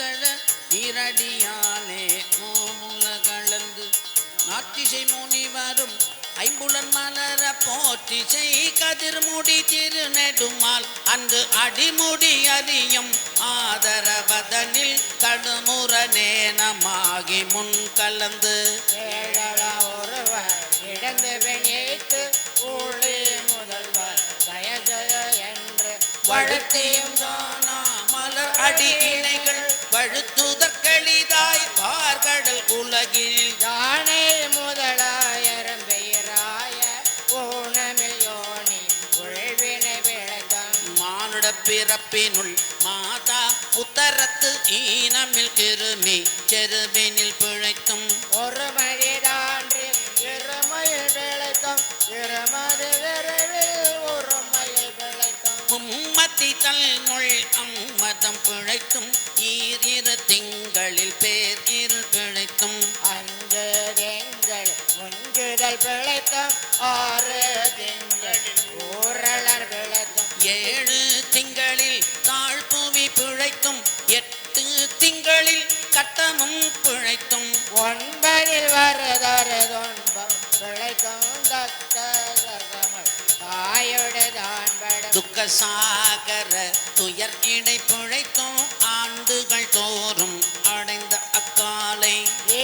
மதழ இரடியாலே மூமுல கலந்து நாத்திசை முனிவரும் ஐம்புலன் மலர போற்றிசை கதிர்முடி திருநெடுமால் அன்று அடிமுடி அறியும் ஆதரவதனில் கடுமுற நேனமாகி முன் கலந்து ஒருவர் இடந்து வெளியேற்று ஊழி முதல்வர் ஜய ஜய என்று வழுத்தியும் தானா மலர் அடி இணைகள் வழுத்துதற்களிதாய் பார்கடல் உலகில் யானே முதலாயரம் பெயராய ஊனமில் யோனி உழ்வினை விளைதான் மானுட பிறப்பினுள் மாதா உத்தரத்து ஈனமில் கிருமி செருவினில் பிழைத்தும் ஒரு மழிதான்றி இருமையில் விளைத்தோம் இருமது விரைவில் ஒரு மயில் விளைத்தோம் மும்மத்தி தல்முள் அம்மதம் பிழைத்தும் ஈரிரு திங்களில் பேர் இரு பிழைத்தும் அஞ்சு திங்கள் முஞ்சுதல் பிழைத்தோம் ஆறு திங்களில் ஊரலர் விளைத்தோம் ஏழு திங்களில் தாழ்புவி பிழைத்தும் எட்டு திங்களில் கட்டமும் பிழைத்தும் ஒன்பதில் வருதொரு துன்பம் பிழைத்தோம் தத்த சகமல் தாயுடைதான் படும் துக்க சாகர துயர் இடை பிழைத்தும் ஆண்டுகள் தோறும் அடைந்த அக்காலை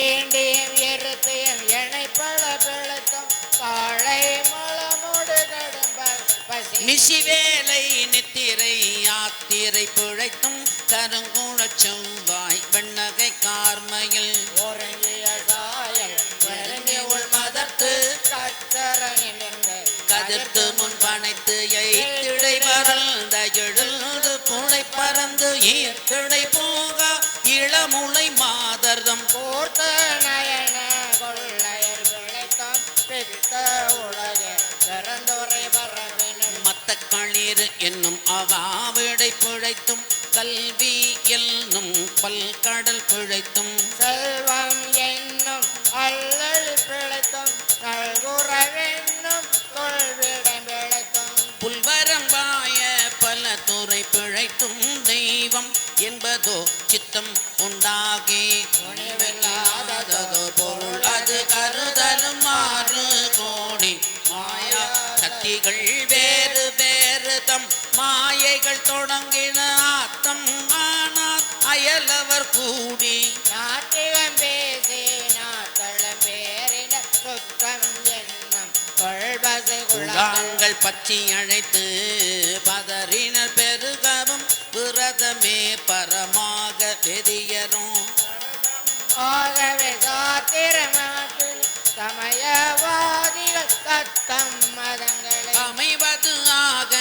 ஏண்டியும் எருத்தையும் எனைப்பட பிழைத்தோம் காளை மலமுடு கடும்பல் பசி நிசிவேலை நித்திரை யாத்திரை பிழைத்தும் கருங்குளச் செவ்வாய் வெண்ணகை கார்மையில் ஒருங்கிய சாயல் வருங்கி உள் மதத்து கத்தரனிலிருந்து கதிர்த்து முன் பனைத்து எய்திடை பறந்த எழுந்து புனை பறந்து ஈர்த்திடை போக இளமுலை மாதர்தம் கூர்த்த நயன கொள்ளையர் விளைத்தோம் பித்த உலகர் பிறந்தோரை பரவினும் மத்த களிர் என்னும் அவாவிடை பிழைத்தும் கல்வி என்னும் பல்கடல் பிழைத்தும் செல்வம் என்னும் அல்லல் பிழைத்தோம் நல்குறவென்னும் கொள்விடம் பிழைத்தோம் புல்வரம்பாய பல துறை பிழைத்தும் தெய்வம் என்பதோ சித்தம் உண்டாகி துணிவில்லாததோ பொருள் அது கருதலும் மாறு கோடி மாயா சக்திகள் வேறு வேறு தம் மாயைகள் தொடங்கின ஆத்தம் ஆனால் அயலவர் கூடி நாட்டியம் பேசி நாட்களம் பேரின சுத்தம் என்னும் கொள்பசை குழாங்கள் பச்சி அழைத்து பதறினர் பெருகவும் விரதமே பரமாக பெரியரும் ஆகவே சாத்திரமாற்றில் சமயவாதிகள் தத்தம் மதங்களை அமைவது ஆக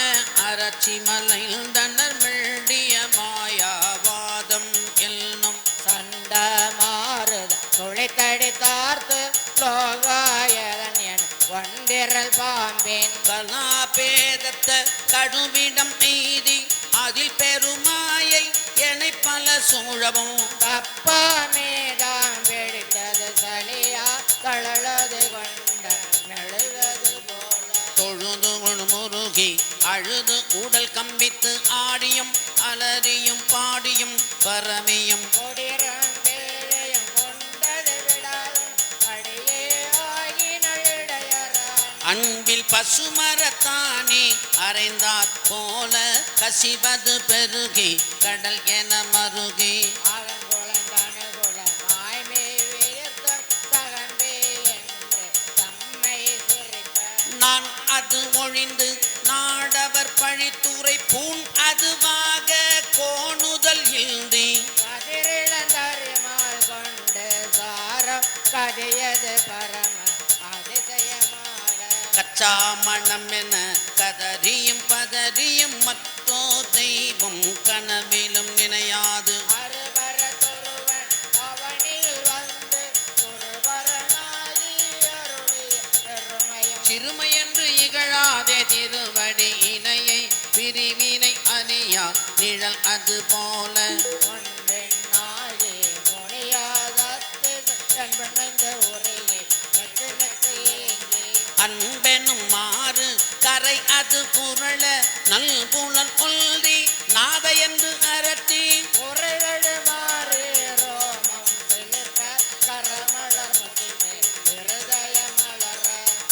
அரட்சி மலையில் தன்னர் மெல்லிய மாயாவாதம் என்னும் சண்ட மாறுத துளைத்தடி தார்த்து லோகாயதன் என ஒன்றிரல் பாம்பேன் கலாபேதத்த கடுவிடம் எய்தி அதில் பெருமாயை எனை பல சூழவும் தப்பாமேதாம் வெடித்தது சளியா தளலது கொண்ட மெழுகது போல தொழுது முருகி அழுது உடல் கம்பித்து ஆடியும் அலறியும் பாடியும் பரமியும் கொடிரம் வேலையும் கொண்டது விடாதும் அடியே ஆகினடையறான் அன்பில் பசுமரத்தானே அறைந்தாற் போல கசிவது பெருகி கடல் என மருகி அவன் குழந்தான குளமாய்மே வியர்த்தம் சகம்பே என்று தம்மை சிரிப்ப நான் அது ஒழிந்து நாடவர் பழித்துறை பூண் அதுவாக கோணுதல் இல்தி கதிரிழந்தறிமால் கொண்டு சாரம் கதையது பரம அதிசயமாக கச்சா மணம் என கதறியும் பதறியும் மற்றோ தெய்வம் கனவிலும் நினையாது அறுபர தொருவன் அவனில் வந்து குருபரனாகி அருளிய பெருமையும் சிறுமையென்று இகழாதே திருவடி இணையை பிரிவினை அறியா நிழல் அது போல ஒன்றின் நாளே முனியாதத்து கண்பணைந்த உரையை நெற்று நெற்று ஏங்கி அன்பெனும் மாறு கரை அது புரள நல்புலன் கொல்தி நாத என்று அரட்டி உரைகள் மாறு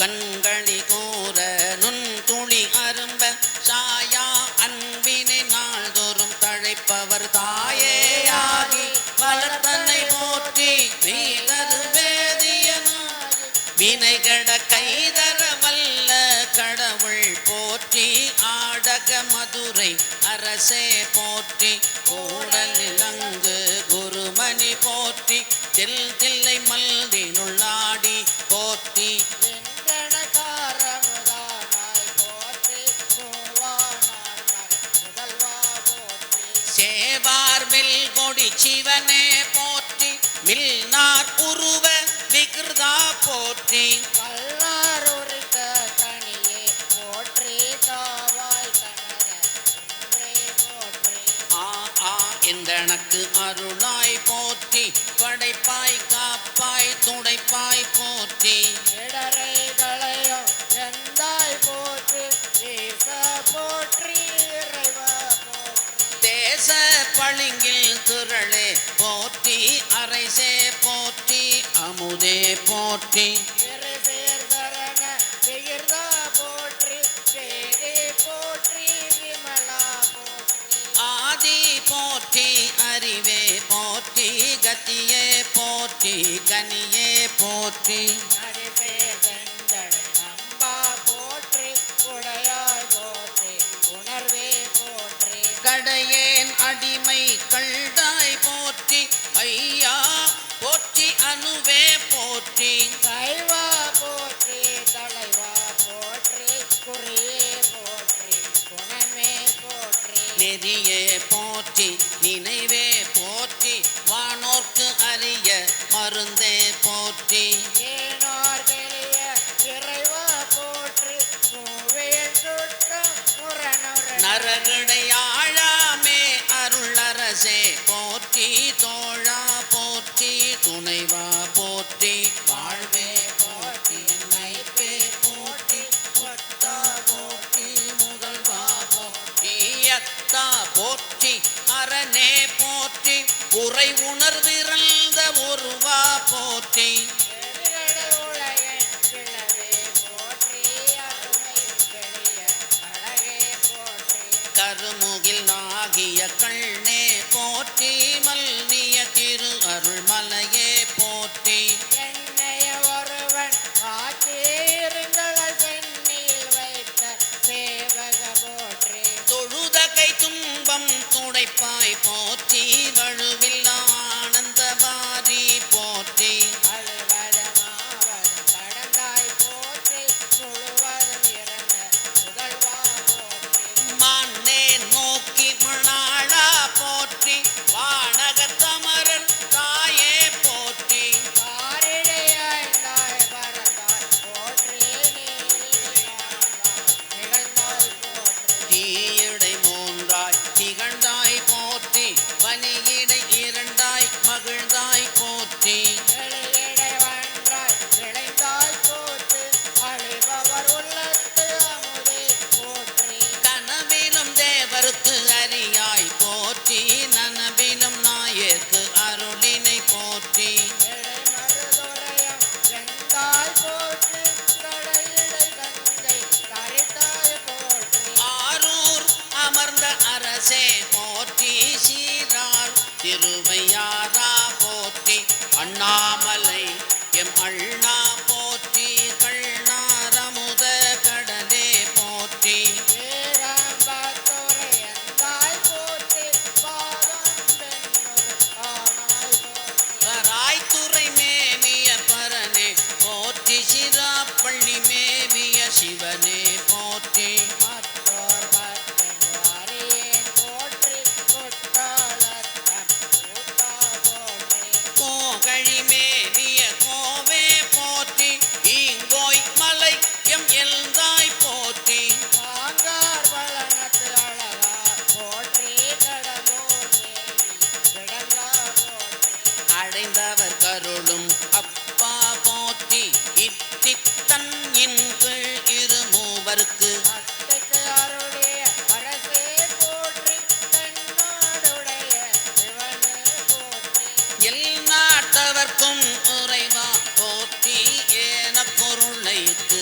கண்களி கூற நுண் துளி அரும்ப சாயா அன்பினை நாள்தோறும் தழைப்பவர் தாயேயாகி வளர்த்தனை போற்றி மீதரு வேதியனாய் வினைகட கைதர வல்ல கடவுள் போற்றி ஆடக மதுரை அரசே போற்றி கூடலிலங்கு குருமணி போற்றி தில்லை மல்தினுள்ளாடி போற்றி வெங்கடகாரமுதானாய் போற்றி மூவானாய் முதல்வா போற்றி சேவார் வில் கொடி சிவனே போற்றி மில்நார் உருவ விகிருதா போற்றி கல்லார் உரித்த கனியே போற்றி தாவாய் கனக ஒன்றே போற்றி ஆ ஆ எந்தனக்கு அருளாய் போற்றி படைப்பாய் காப்பாய் துடைப்பாய் போற்றி இடரை களையும் எந்தாய் போற்றி ஈச போற்றி இறைவா போற்றி தேச பளிங்கில் திரளே போற்றி அரைசே போற்றி அமுதே போற்றி சிறுசேர் சரண விகிர்தா போற்றி வேதி போற்றி விமலா போற்றி ஆதி போற்றி அறிவே போற்றி கத்தியே போற்றி கனியே போற்றி நடிசேர் செஞ்சடை நம்பா போற்றி உடையாய் போற்றி உணர்வே போற்றி கடையேன் அடிமை கள்தாய் போற்றி ஐயா போற்றி அணுவே போற்றி சைவா போற்றி தலைவா போற்றி குறியே போற்றி குணமே போற்றி நெறியே போற்றி நினைவே போற்றி வானோர்க்கு அரிய மருந்தே போற்றி ஏனோர் தெளிய இறைவா போற்றி மூவேல் சுற்றம் முரணொரு நரகடையாழாமே அருளரசே போற்றி தோழா போற்றி துணைவா போற்றி வாழ்வே போற்றி மைப்பே போற்றி ஒத்தா போற்றி முதல்வா போற்றி அத்தா போற்றி அரணே போற்றி உரை உணர்விறந்த ஒருவா போற்றி வெளிகட உலகின் கிளவே போற்றி அருமை வெளிய அழகே போற்றி கருமுகில் ஆகிய கண்ணே போற்றி மல்லிய திரு அருள்மலையே போற்றி என்னைய ஒருவன் காத்தீருங்கள சென்னியில் வைத்த சேவக போற்றி தொழுதகை துன்பம் துடைப்பாய் போற்றி வழுவில் ஆனந்தவாரி போற்றி அழுவதமாவது கடந்தாய் போற்றி முழுவதும் இறந்த முதல்வா போற்றி மான்னே நோக்கி மணாளா போற்றி வானகத்தமரர் தாயே போற்றி காரிடையாய்ந்தாய் பரந்தாய் போற்றி நிகழ்ந்தாய் போற்றி தீயடை மூன்றாய் திகழ்ந்தாய் போற்றி வனியிடை இரண்டாய் மகிழ்ந்தாய் போற்றி வெளியிடை வன்றாய் விளைந்தாய் போற்றி அழிபவர் உள்ளத்து அமுதே போற்றி கனவிலும் தேவருக்கு அறியாய் போற்றி நனவிலும் நாயர்க்கு அருளினை போற்றி எடை மருதுரையம் செந்தாய் போற்றி கடையிடை கங்கை கரித்தாய் போற்றி ஆரூர் அமர்ந்த அரசே போற்றி சீரார் திருவையாரா போற்றி அண்ணாமலை எம் அண்ணா போற்றி கண்ணாரமுத கடலே போற்றி ஏராம்பத்தோரை எந்தாய் போற்றி பாதம் பெண்ணொரு ஆனாய் போற்றி ராய்த்துறை மேவிய பரனே போற்றி சிராப்பள்ளி மேவிய சிவனே போற்றி மத்தோர் பத்தென்று அறியேன் போற்றி குற்றாலத்தன் கூத்தா போற்றி கோகழி மேவிய கோவே போற்றி ஈங்கோய் மலை எம் எல்தாய் போற்றி பாங்கார் பழனத்து அழகா போற்றி கடலூர் தேவி கிடங்கா போற்றி அடைந்தவர் கருளும் அப்பா போற்றி இத்தித்தன் என் கீழ் இரு மூவர்க்கு அத்தைக்கு அருளிய அரசே போற்றி தென்னாடுடைய சிவனே போற்றி எல் நாட்டவர்க்கும் உறைவா போற்றி ஏன பொருளைக்கு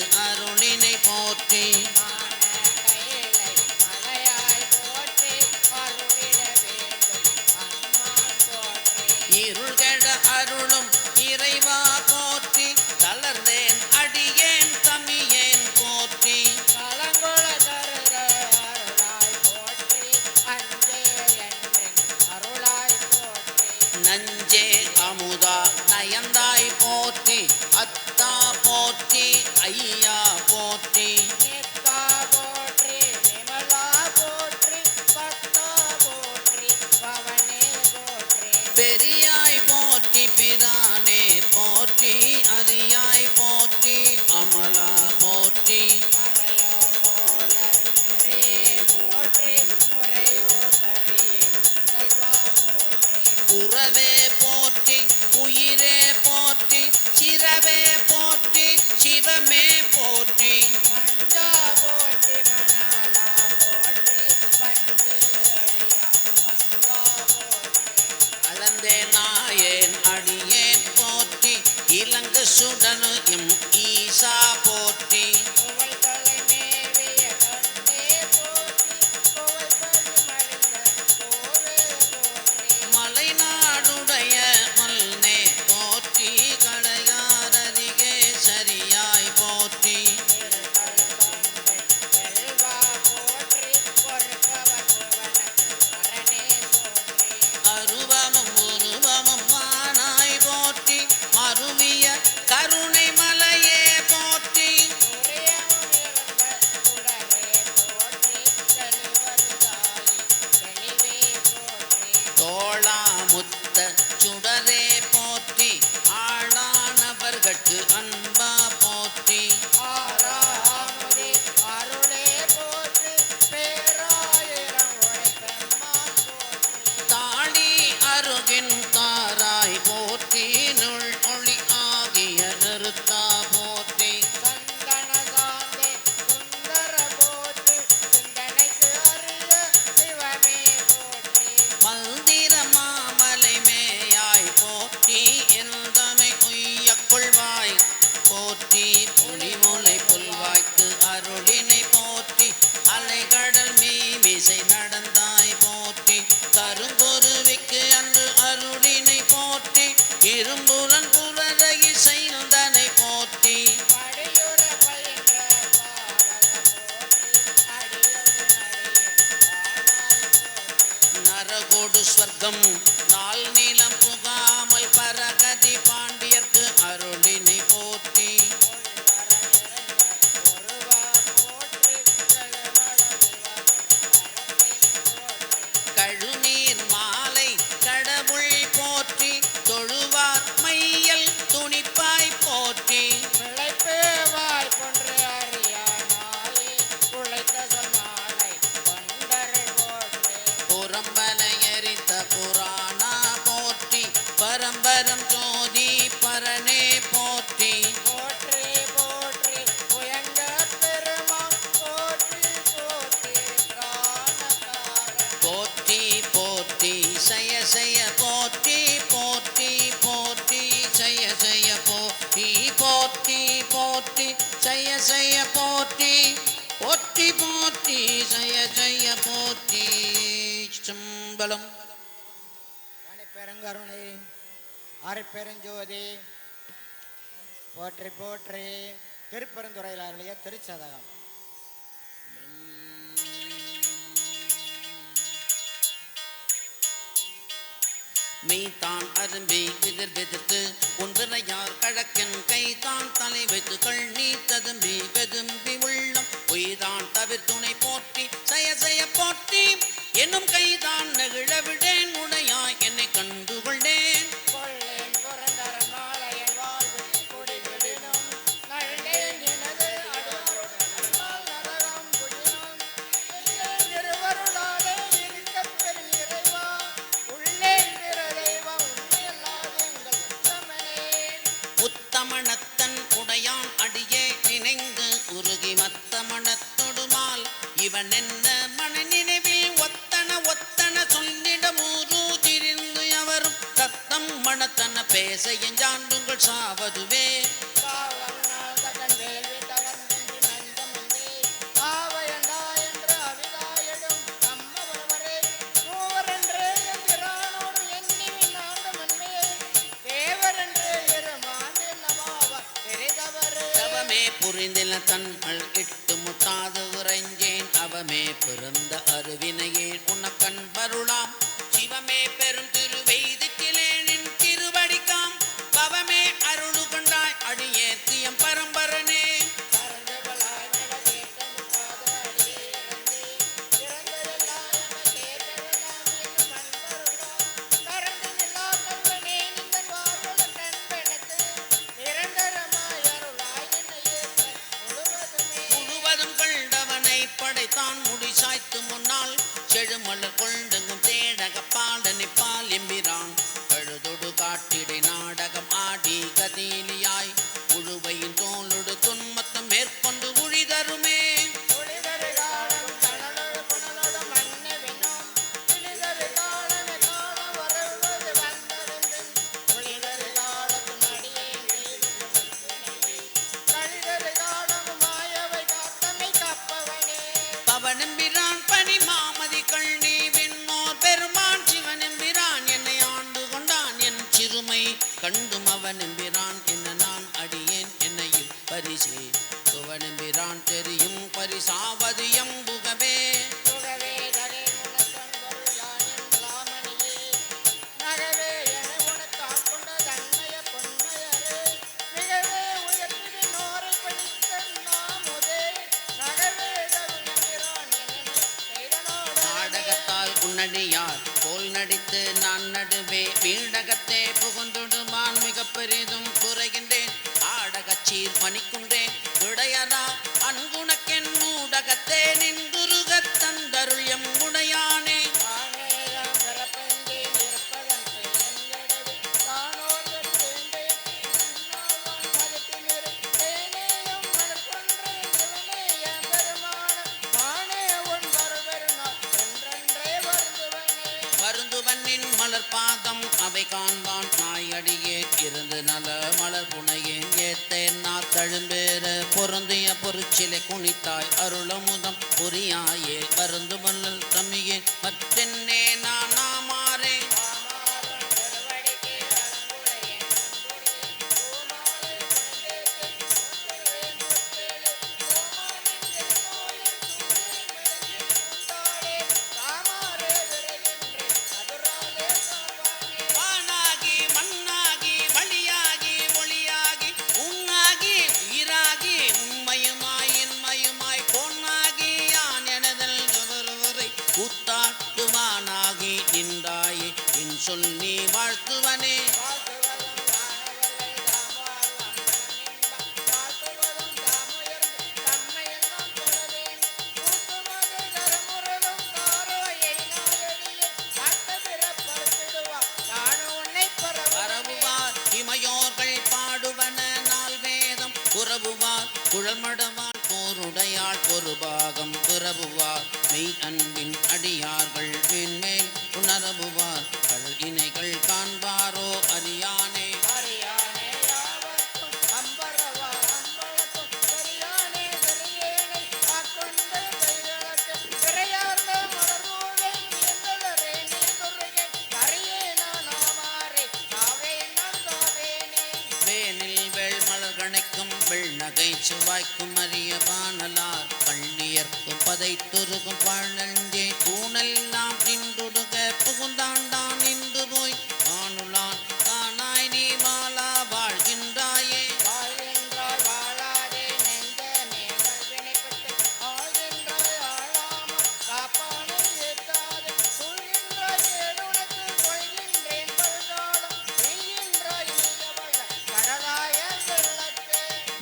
இருள்கெட அருளும் இறைவா போற்றி தளர்ந்தேன் அடியேன் தமியேன் போற்றி கலங்குள கருக அருளாய் போற்றி அஞ்சே என்றின் அருளாய் போற்றி நஞ்சே அமுதா நயந்தாய் போற்றி அத்தா போற்றி ஐயா போற்றி நித்தா போற்றி நிமலா போற்றி பத்தா போற்றி பவனே போற்றி பெரியாய் போற்றி பிரானே போற்றி அரியாய் போற்றி அமலா போற்றி மறையோர் போல நிறையே போற்றி முறையோர் தரியே முதல்வா போற்றி உறவே போற்றி உயிரே போற்றி சிரவே போற்றி சிவமே போற்றி மஞ்சா போற்றி மணாலா போற்றி பஞ்சு அடியா பங்கா போற்றி அளந்தே நாயேன் அடியேன் போற்றி இலங்கு சுடனு எம் ஈசா போற்றி புகழ் தலை மேவிய கண்ணே போற்றி புகழ் பதி மலிந்த கோவே போற்றி மலைநாடுடைய மல்னே போற்றி களையாரதிகே சரியாய் போற்றி திருத்தலபந்தை செல்வா போற்றி பொறுப்பவர் புவனத்து அரணே போற்றி அருவமும் உருவமும் மானாய் போற்றி மருவிய கருணை மலையே போற்றி துரியமும் இருந்த சுடரே போற்றி செலுவருதாயி தெளிவே போற்றி தோளாமுத்த சுடரே போற்றி ஆளானவர்கட்கு அன்பா போற்றி ஆறாமுதே அருளே போற்றி பேராயிரம் உழைப்பெம்மான் போற்றி தாளி அருகின் தாராய் போற்றி நுள் ஒளி ஆகிய நிறுத்தா போற்றி சந்தன சாந்தே சுந்தர போற்றி சிந்தனைக்கு அரிய சிவமே போற்றி மந்திர மாமலை மேயாய் போற்றி எந்தமை உய்யக் கொள்வாய் போற்றி புலிமுலை புல்வாய்க்கு அருளினை போற்றி அலைகடல் மீமிசை நடந்தாய் போற்றி கருங்குருவிக்கு அன்று அருளினை போற்றி இரும்புலன் புலரகி செய்தனை போற்றி அடியுற பயின்ற பாவக போற்றி அடியோடு நடிய பாவாய் போற்றி நரகோடு ஸ்வர்க்கம் நாள் நீளம் புகாமல் பரகதி பாண்டியர்க்கு அருளினை போற்றி ஒருவா போற்றி செழுமல கழுநீர் மாலை கடவுள் போற்றி தொழுவார் மையல் துணிப்பாய் போற்றி பிழைப்பேவாய் கொன்று அறியானாயே உழைத்த சொன்னாளை கொண்டர் போற்றி புறம்பனை எரித்த புராணா போற்றி பரம்பரம் ஜோதி பரனே போற்றி போற்றி போற்றி புயங்க பெருமான் போற்றி போற்றி பிராணகாரன் போற்றி போற்றி சய சய போற்றி போற்றி போற்றி சய சய போற்றி போற்றி போற்றி சய சய போற்றி போற்றி போற்றி சய சய போற்றி சம்பளம் பெருங்கருணை அருட்பெருஞ்சோதி போற்றி போற்றி திருப்பெருந்துறையில் அருளிய திருச்சதகம் மெய்தான் அரும்பி விதிர் விதிர்த்து ஒன்றினையார் கழக்கன் கைதான் தலை வைத்து கண்ணீ ததும்பி வெதும்பி உள்ளம் பொய்தான் தவிர்த்துணை போற்றி சய சய போற்றி என்னும் கைதான் நெகிழ விடேன் உடையாய் என்னை கண்டுகொண்டேன் கொள்ளேன் புறந்தரன் மாலையன் வாழ்வில் குடிவிடினும் நள்ளேன் எனது அடியாருடன் நரகம் புடினும் இல்லேன் திருவருளாலே இருக்கப் பெரும் இறைவா உள்ளேன் திரு தெய்வம் உண்மையல்லாது எங்கள் உத்தமனே உத்தமனத்தன் உடையான் அடியே நினைந்து உருகி மத்தமனத்தொடுமால் இவன் என்ன மன நினைவில் ஒத்தன ஒத்தன சொல்லிட ஊரு திரிந்து அவரும் தத்தம் மனத்தன பேச எஞ்சாண்டுங்கள் சாவதுவே பாவம் நாள் தகன் வேள்வி தகர்ந்தின்றி நஞ்சமின்றி ஆவையண்டா என்று அவிதாயிடும் நம்ம ஒருவரே மூவரென்றே எம்பிரானோடு எண்ணி நான்கு மண்மே புரிந்தில தன்கள் இட்டு முட்டாது உறைஞ்சேன் அவமே பிறந்த அருவினையேன் உனக்கண் பருளாம் சிவமே பெரும் திருவெய்திட்டிலே நின் திருவடிக்காம் பவமே அருளு கொண்டாய் அடியேத்தியம் பரம்பரனே படைத்தான் முடி சாய்த்து முன்னால் செழுமலர் கொண்டெங்கும் தேடக பாடனை பால் எம்பிரான் கழுதொடு காட்டிடை நாடகம் ஆடி கதீலியாய் உழுவையின் தோளொடு துன்மத்தம் மேற்கொண்டு உழிதருமே பவனெம்பிரான் பனி மாமதி கண்ணி விண்ணோர் பெருமான் சிவனெம்பிரான் என்னை ஆண்டு கொண்டான் என் சிறுமை கண்டும் அவனெம்பிரான் என்ன நான் அடியேன் என்னையும் பரிசே துவனெம்பிரான் தெரியும் பரிசாவது எம்புகவே உன்னடியார் போல் நடித்து நான் நடுவே வீடகத்தே புகுந்துடுமான் மிக பெரிதும் குறைகின்றேன் ஆடகச்சீர் பணிக்குன்றேன் விடையரா அன்புணக்கென் ஊடகத்தே நின்றுருகத் தந்தருள் எம் உடையானே வருந்துவனின் மலர் பாதம் அவை காண்பான் நாயடியே இருந்து நல மலர் புனையேன் ஏத்தேன் நான் தழும்பேற பொருந்திய பொருச்சிலை குனித்தாய் அருளமுதம் புரியாயே வருந்து மல்லல் தமியே மற்றென்னே நான் நாமாறே கூத்தாட்டுவானாகி நின்றாயே என் சொல் நீ வாழ்த்துவனே பரவுவார் இமையோர்கள் பாடுவன நாள் வேதம் புறவுவார் குழல்மடவார் போருடையாள் ஒரு பாகம் பிறவுவார் மெய் அன்பின் அடியார்கள் மேன்மேல் உணரவுவார் கள் இணைகள் காண்பாரோ அறியானே வெள்நகை சுவாய்க்கும் அரிய பானலார் பள்ளியர்க்கும் பதைத்துருகும் பாழஞ்சே கூணல் நாம் நின்றுடுக புகுந்தாண்டான் நின்று போய் காணுலான் காணாய் நீ மாலா வாழ்கின்றாயே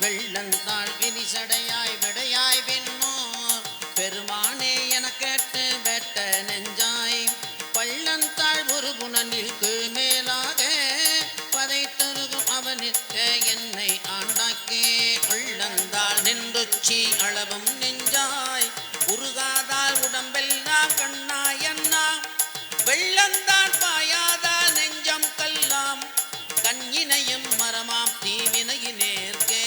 வெள்ளந்தாள் விரிசடையாய் விடையாய் விண்ணோர் பெருமானே என கேட்டு வெட்ட நெஞ்சாய் பள்ளந்தாள் ஒரு புனனில் கீழ்மேலாக பதைத்தருகும் அவனிற்க என்னை ஆண்டாக்கே உள்ளந்தாள் நின்றுச்சி அளவும் நெஞ்சாய் உருகாதால் உடம்பெல்லாம் கண்ணாய் அண்ணா வெள்ளந்தான் பாயாதால் நெஞ்சம் கல்லாம் கண்ணினையும் மரமாம் தீவினையினேற்கே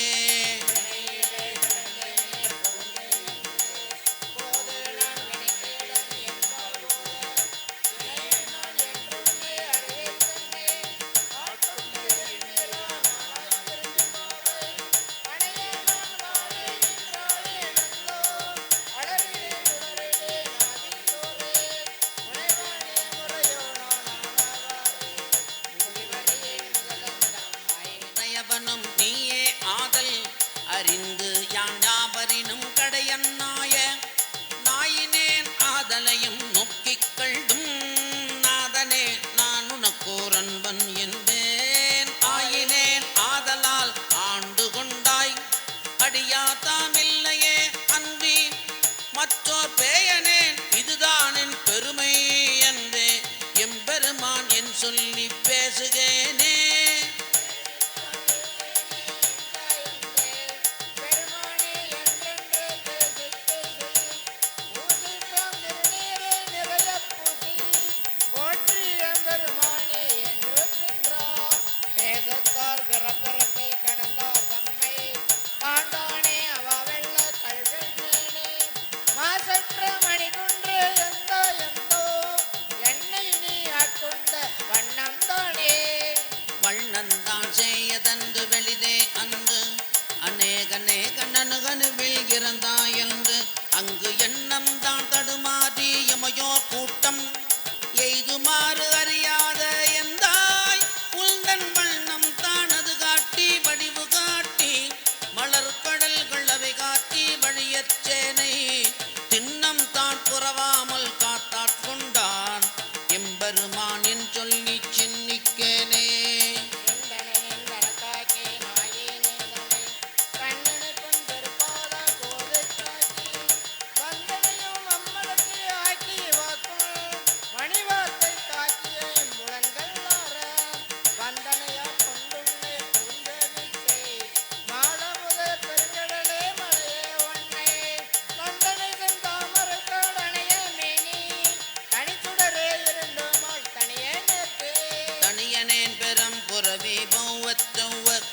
பையனேன் பெரும் புறவி பௌவற்றவர்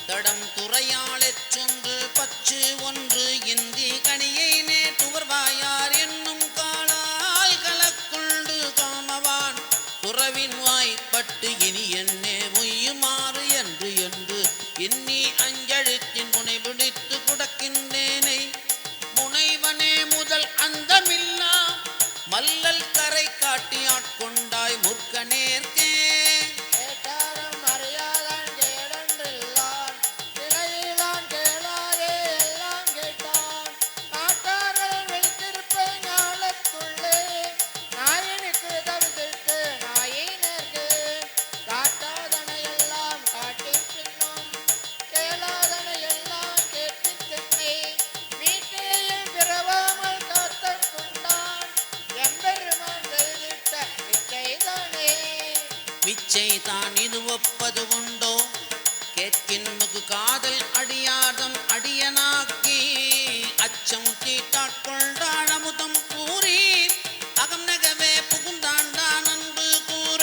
தடம் துறையாளச் சொன்று பச்சு ஒன்று இந்தி கனியை நேற்றுவர்வாயார் என்னும் காலால் கலக்குண்டு காமவான் துறவின் வாய்ப்பட்டு இனி என்னே மொய்யுமாறு என்று என்று எண்ணி அஞ்செழுத்தின் முனை பிடித்து குடக்கின்றேனை முனைவனே முதல் அந்தமில்லா மல்லல் கரை காட்டி ஆட்கொண்டாய் முற்கனேற்கே கேட்டாரும் அறியாதான் கேடன்றில்லான் திணையிலான் கேளாதே எல்லாம் கேட்டான் நாட்டார்கள் வைத்திருப்ப ஞாலத்துள்ளே நாயனுக்கு தவிர்த்து நாயினருக்கு காட்டாதனை எல்லாம் காட்டி பின்னும் கேளாதனை எல்லாம் கேட்டு தென்னை வீட்டையும் பிறவாமல் காத்த கொண்டான் எம்பெருமான் செய்திட்ட இச்சைதானே விச்சை தான் இது ஒப்பது உண்டோ கேட்கின்னுக்கு காதல் அடியாதம் அடியனாக்கி அச்சம் தீட்டாட்கொண்டான் அமுதம் கூறி அகம் நகவே புகுந்தாண்டான் அன்பு கூற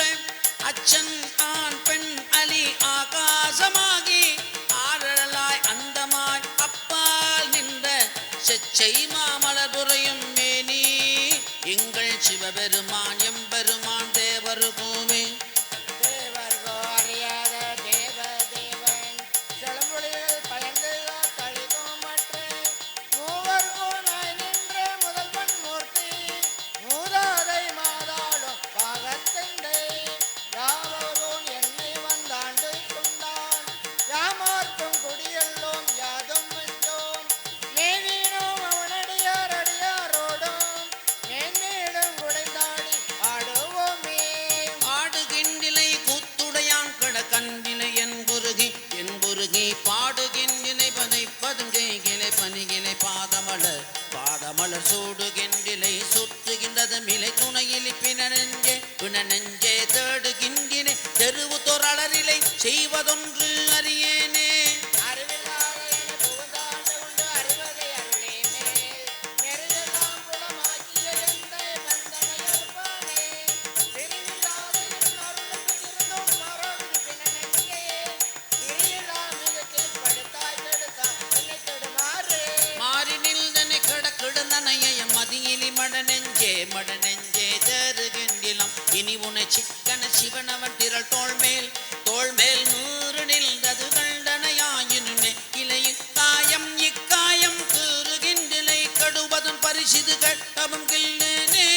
அச்சன் ஆண் பெண் அலி ஆகாசமாகி ஆரலாய் அந்தமாய் அப்பால் நின்ற செச்சை மாமலர் புரையும் மேனி எங்கள் சிவபெருமான் எம்பெருமான் தேவர் பூவே தேவர்கோ அறியாத தேவ தேவன் செழுமொழிகள் பயந்து தளிதோ மற்ற மூவர்கோ நாய் நின்ற முதல்வன் மூர்த்தி மூதாதை மாதாடும் பாகத்தண்டை யாவரோன் என்னை வந்தாண்டு கொண்டான் யாமார்க்கும் குடியல்லோம் யாதும் வென்றோம் மேவீனோம் அவனடியார் அடியாரோடும் மேன்மேலும் குடைந்தாடி ஆடுவோமே ஆடுகின்றிலை கூத்துடையான் கட கண்டிலை என்புருகி பாடுகின்றிலை பதை பதுங்கை கிளை பனிகிளை பாதமலர் பாதமலர் சூடுகின்றிலை சுற்றுகின்றது மிலை துணையில் பிணநெஞ்சே பிணநெஞ்சே தேடுகின்றினை தெருவு தொரளரிலை செய்வதொன்று அறியேனே அறிவில்லாத என புகுந்தாண்டு உண்டு அறிவகை அருளேமே நெறியெல்லாம் புலமாக்கிய எந்தை வந்தனையற்பானே பிரிவில்லாத என் அருளுக்கு இருந்தும் மறந்து பிணநெஞ்சே திரியெல்லாம் மிகத்தில் படுத்தாய் கெடுத்தாய் என்னை கெடுமாறு மாறினில் தனை கடக்கிடுந்தனைய மதியிலி மடநெஞ்சே தேறுகின்றிலம் இனி உனை சிக்கன சிவனவன் திரள் தோள்மேல் நூறு நில்றது கண்டனையாயினுமே இலையில் காயம் இக்காயம் கூறுகின்றிலை கடுவதும் பரிசிது கட்டவும் கில்லேனே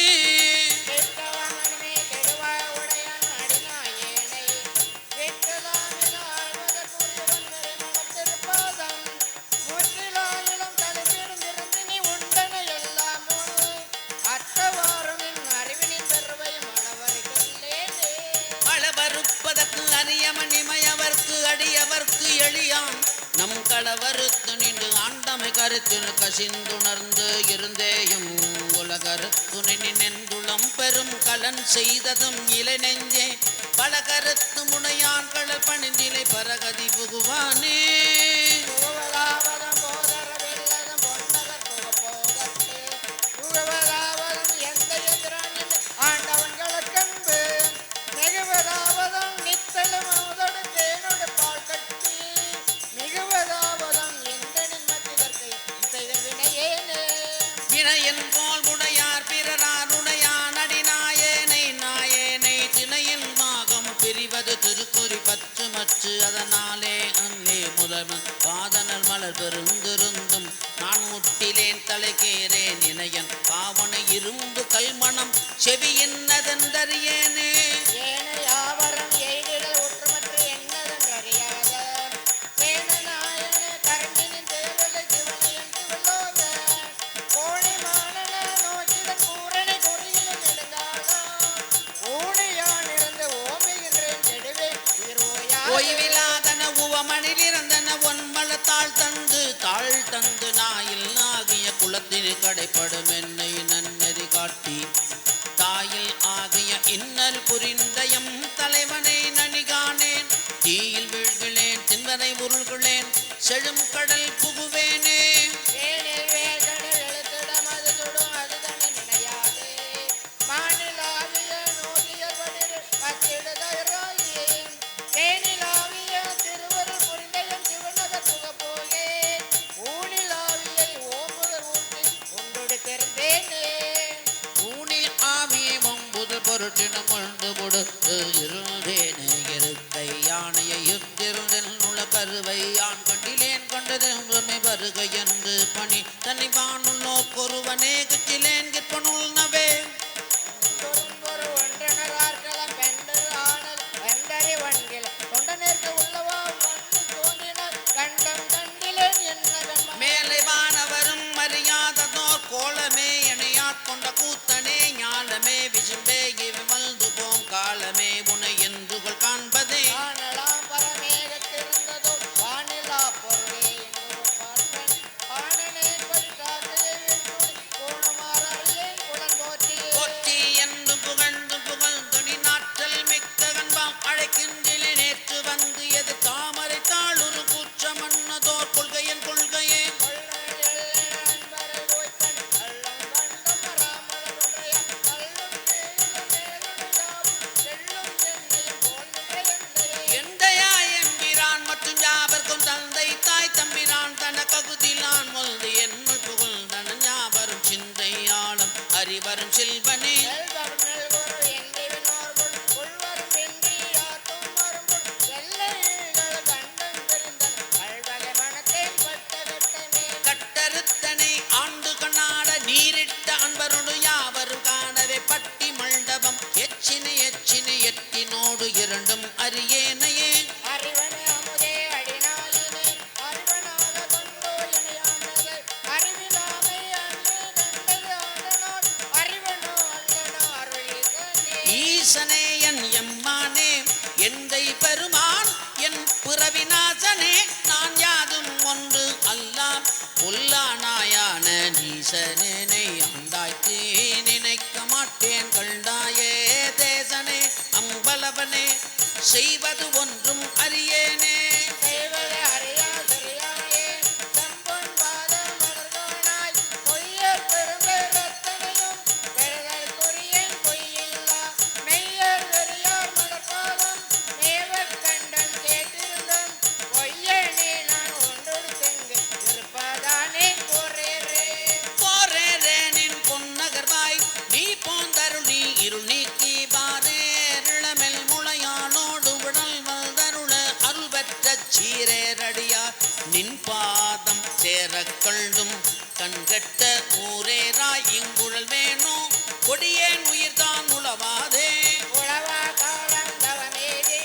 கெட்டவனே கெடுவாய் உடையான் அடிநாயேனை விட்டதாமில் ஆழ்வதற்குரியவன் நிறைமணத்திருப்பாதம் முற்றிலாயிலும் தலைப்பிருந்திருந்து நீ உண்டன எல்லாம் அற்றவாறும் என் அறிவினின் பெருவை மணவருக்கில்லேனே அளவறுப்பதற்கு அரியமணிமயவர்க்கு அடியவர்க்கு எளியான் நம் களவறுத்து நின்று ஆண்டமை கருத்தில் கசிந்துணர்ந்து இருந்தேயும் உலகருத்து நின்றுளம் பெரும் கலன் செய்ததும் இலை நெஞ்சே பல கருத்து முனையான் கடல் பணிந்திலை பரகதி புகுவானே புகவலாவதம் போதர வெல்லதம் பொன்னகர் புகப்போதற்கு புகவலாவதம் எந்த எதிரான் ஆண்டவன்களுக்கன்பு மிகுவதாவதம் நித்தலும் அமுதோடு தேனோடு பால் கட்டி மிகுவதாவதம் எந்த நின்மத்திதற்கு செய்த வினையேனே இணையன் போல் உடையார் பிறரார் உடையான் அடிநாயேனை திணையின் மாகம் பிரிவது திருக்குறி பற்று மற்று அதனாலே அன்னே முதல்வன் பாதனல் மலர் பெருந்திருந்தும் நான் முட்டிலேன் தலைக்கேறேன் இணையன் பாவனை இரும்பு கல்மணம் செவியின்னதென்றறியேனே ஏனை ஆவரம் எய்திடல் ஒற்றுமற்று என்னதென்றறியாத சேனநாயன கரண்டினின் தேர்தலை சிவனை என்று வெல்லோத கோணி மானன நோக்கிடன் கூரணி குறியிலும் நெடுங்காலம் ஊழியான் இருந்து ஓமைகின்றேன் கெடுவே உயிர்வோயா ஓய்விலாதன உவமணில் இறந்தன ஒன்மலத்தாள் தந்து நாயில் ஆகிய குலத்தினு கடைப்படும் என்னை நன்னெறி காட்டி தாயில் ஆகிய இன்னல் புரிந்தயம் தலைவனை நனிகானேன் தீயில் வீழ்களேன் தின்வரை உருள்களேன் செழும் கடல் புகுவேனே வேனில் வேகடல் எழுத்திடம் அது சுடும் அதுதனை நினையாதே மாநிலாவிய நோக்கியர் வடிர் அச்சிடுதராயே பட்டதுமே வருக என்று பணி தன்னை வானுள்ளோ கொருவனே கிச்சிலேன் கிற்பனுள் நவே தொரும்பொரு ஒன்றனரார்களம் பெண்டு ஆனல் வெண்டறி வன்கில் தொண்டனேற்கு உள்ளவா மண்ணு தோன்றினர் கண்டம் கண்டிலேன் என்ன மேலை வானவரும் அறியாததோர் கோலமே எனையாட் கொண்ட கூத்தனே ஞாலமே விசும்பே இவை வல்து போம் காலமே உனை என்றுகள் காண்பதே ஆனலாம் பரமேகத்திருந்ததோ வானிலா பொருளே என்னும் பார்ப்பன் ஆனனே கொள்காதையை வெற்றுணி கோணமாறியேன் குலன் போற்றியே போற்றி என்று புகழ்ந்து புகழ்ந்துணி நாற்றல் மிக்க கண்பாம் அழைக்கின்றிலே நேற்று வந்து எது தாமரை தாளுரு கூற்ற மன்னதோர் கொள்கையன் கொள்கையே எந்தையா எம்பிரான் மற்றும் யாவர்க்கும் தந்தை தாய் தம்பிரான் தன ககுதிலான் மொழ்து என்னுள் புகழ்ந்தன யாவரும் சிந்தையாளம் அறிவரும் செல்வனே கட்டறுத்தனை ஆண்டு கண்ணாட நீரிட்ட அன்பருடு யாவரும் காணவே பட்டி மண்டபம் எச்சினை எச்சினை எட்டினோடு இரண்டும் அறியேனையே அறிவனே அமுதே அடிநாளினே அறிவனாக கொண்டோ இணையாண்டது அறிவிலாமை அன்று கண்டது ஆண்டனாள் அறிவனோ அல்லனோ அருளிதனே ஈசனே என் எம்மானே எந்தை பெருமான் என் புறவிநாசனே நான் யாதும் ஒன்று அல்லாம் புல்லானாயான நீசனேனை ஆண்டாய்த்து நினைக்க மாட்டேன் கண்டாயே தேசனே அம்பலவனே செய்வது ஒன்றும் அறியேனே செய்வது அறியா சரியாயே செம்பொன் பாத மலர்கோனாய் பொய்யர் பெரும்பேர் ரத்தனையும் பெறுதல் குறியேன் பொய்யில்லா மெய்யர் வெறியார் மலர்பாதம் மேவற் கண்டன் கேட்டிருந்தும் பொய்யனே நான் ஒன்றொரு செங்கு இருப்பதானே போரேரே போரேரேனின் பொன்னகர்வாய் நீ போந்தருள் நீ இருள் நீக்கி பாரேரிளமெல் முளையானோடு விடல் வல்தருள அருள் பெற்ற சீரேரடியார் நின் பாதம் சேரக் கண்டும் கண்கட்ட ஊரேராய் இங்குழல் வேணோ கொடியேன் உயிர்தான் உளவாதே உழவா காலம் தவமேதே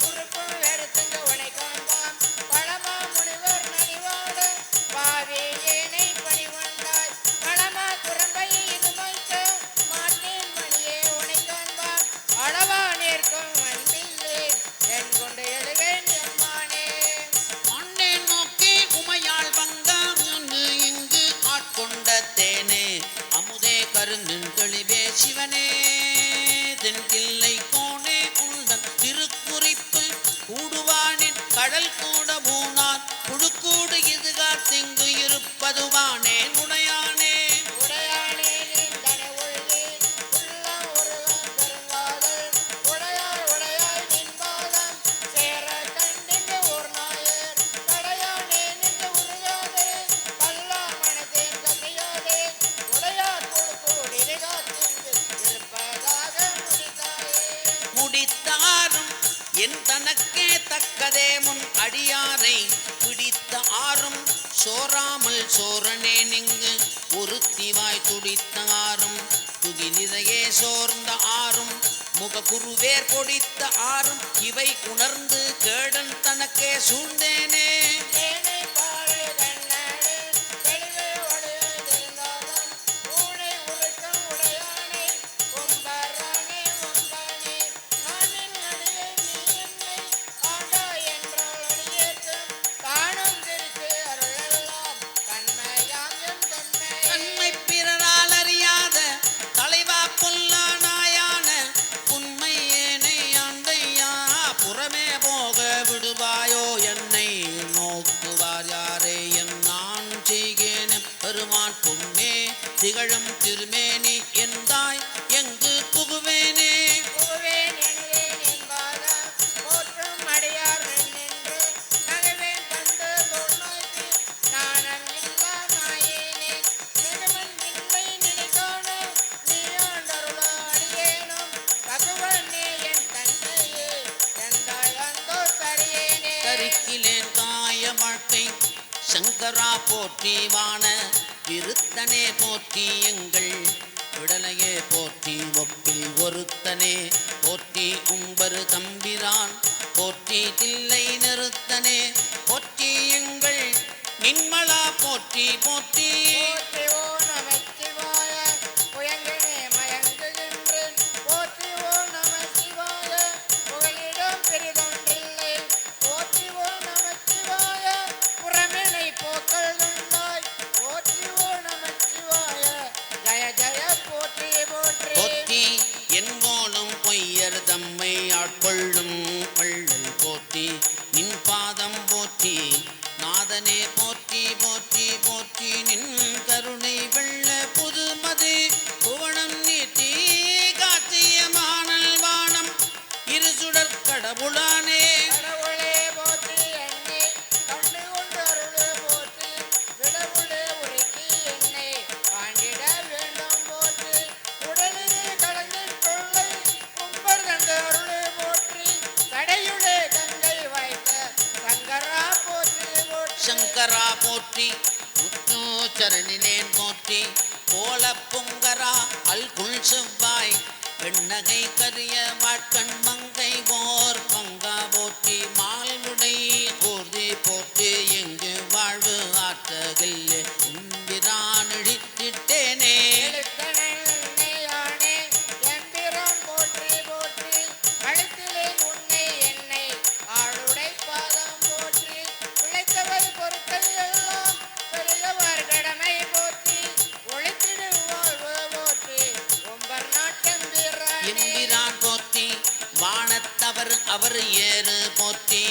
உறுப்பும் வெறுத்துங்க உனை காண்பாம் பழமா முனிவர் நனிவாடு பாவே ஏனை பணிவந்தாய் களமா குரம்பை இது மொய்க்க மாட்டேன் மணியே உனை காண்பாம் அளவா நேர்க்கும் அன்பில்லேன் என் கொண்டு எழுவேன் எம்மானே மண்ணை நோக்கி உமையாள் பங்கம் என்று இங்கு ஆட்கொண்ட தேனே அமுதே கருங்கின் தெளிவே சிவனே தென்கில்லை கோனே உந்தன் திருக்குறிப்பு கூடுவானின் கடல் கூட பூனான் புழுக்கூடு இதுகார் திங்கு இருப்பதுவானே உடையானே உடையானே நின்றனை ஒழுகே உள்ளம் உருகம் பெருங்காதல் உடையார் உடையாய் நின்பாதம் சேர கண்டிங்கு ஒரு நாயர் கடையானே நின்று உருகாதே கல்லா மனத்தேன் கசையாதே உடையார் கொடுக்கூடி நிகாத்திங்கு இருப்பதாக முடித்தாயே முடித்தாரும் என் தனக்கே தக்கதே முன் அடியாரை பிடித்த ஆறும் சோராமல் சோரனே நிங்கு ஒருத்திவாய் துடித்த ஆறும் துகிலிதையே சோர்ந்த ஆறும் முககுருவேர் பொடித்த ஆறும் இவை உணர்ந்து கேடன் தனக்கே சூழ்ந்தேனே தேனை பாழை கண்ணாடே தெளிவே ஒளியை தெரிந்தாதன் ஊனை உழைக்கம் உடையானே ஒம்பரானே ஒம்பானே நானின் அடியே நீ என்னை ஆண்டா என்றால் அடியேற்கும் காணும் திருப்பி அருளெல்லாம் கண்மையாம் என் தன்மை தன்மை பிறரால் அறியாத தலைவா பொல்லானாயான உண்மை ஏனை ஆண்டையா புறமே போக விடுவாயோ என்னை நோக்குவார் யாரே என் நான் செய்கேன் பெருமான் பொன்னே திகழும் திருமேனி எந்தாய் எங்கு புகுவேனே புகுவேன் எனுவேன் என்பாதாம் போற்றும் அடியார் நின்று நகவேன் கண்டு தொல்நோய்க்கு நாணம் இல்லா நாயேனே நிறுவன் இல்லை நினைக்கான நீ ஆண்டருள அடியேனும் பகவனே என் தன்மையே எந்தாய் அந்தோர் கரியேனே கருக்கிலேன் காய வாழ்க்கை சங்கரா போற்றி வான விருத்தனே போற்றி எங்கள் விடலையே போற்றி ஒப்பில் ஒருத்தனே போற்றி உம்பரு தம்பிரான் போற்றி தில்லை நிறுத்தனே போற்றி எங்கள் நின்மலா போற்றி போற்றி போற்றி ஓ நமச்சிவாய புயங்கினே மயங்குகின்றேன் போற்றி ஓ நமச்சிவாய புகழிடம் பெரிதொன்றில்லை போற்றி ஓ நமச்சிவாய புறமினை போக்கள் உண்டாய் போற்றி ஓ நமச்சிவாய ஜய ஜய போற்றி போற்றி போற்றி என்போலும் பொய்யர் தம்மை ஆட்கொள்ளும் வள்ளல் போற்றி நின் பாதம் போற்றி நாதனே போற்றி போற்றி போற்றி நின் கருணை வெள்ள புதுமது புவனம் நீட்டி காத்திய மானல் வானம் இருசுடர் கடவுளானே கடவுளே போற்றி என்னை கண்டு கொண்டு அருளே போற்றி விடவுளே உருக்கி என்னை ஆண்டிட வேண்டும் போற்றி உடலிலே கலந்து கொள்ளை கும்பர் தந்த அருளே போற்றி தடையுளே கங்கை வைத்த சங்கரா போற்றி போற்றி சங்கரா போற்றி முத்து சரணினேன் போற்றி கோல பொங்கரா அல்குள் செவ்வாய் வெண்ணகை கரிய வாட்கண் மங்கை ஓர் பங்கா போற்றி மால்முடை ஊர்தி போற்றி எங்கு வாழ்வு ஆற்றகில்லை இம்பிரான் இழித்திட்டேனே எழுத்தனே எம்பிரான் போற்றி போற்றி கழுத்திலே உன்னை என்னை ஆளுடை பாதம் போற்றி பிழைத்தவர் பொருட்கள் எல்லாம் பெரியவர் கடமை போற்றி ஒழித்திடு வாழ்வு போற்றி ஒம்பர் நாட்டம்பிரானே எம்பிரான் போற்றி வானத்தவர் அவர் ஏறு போற்றி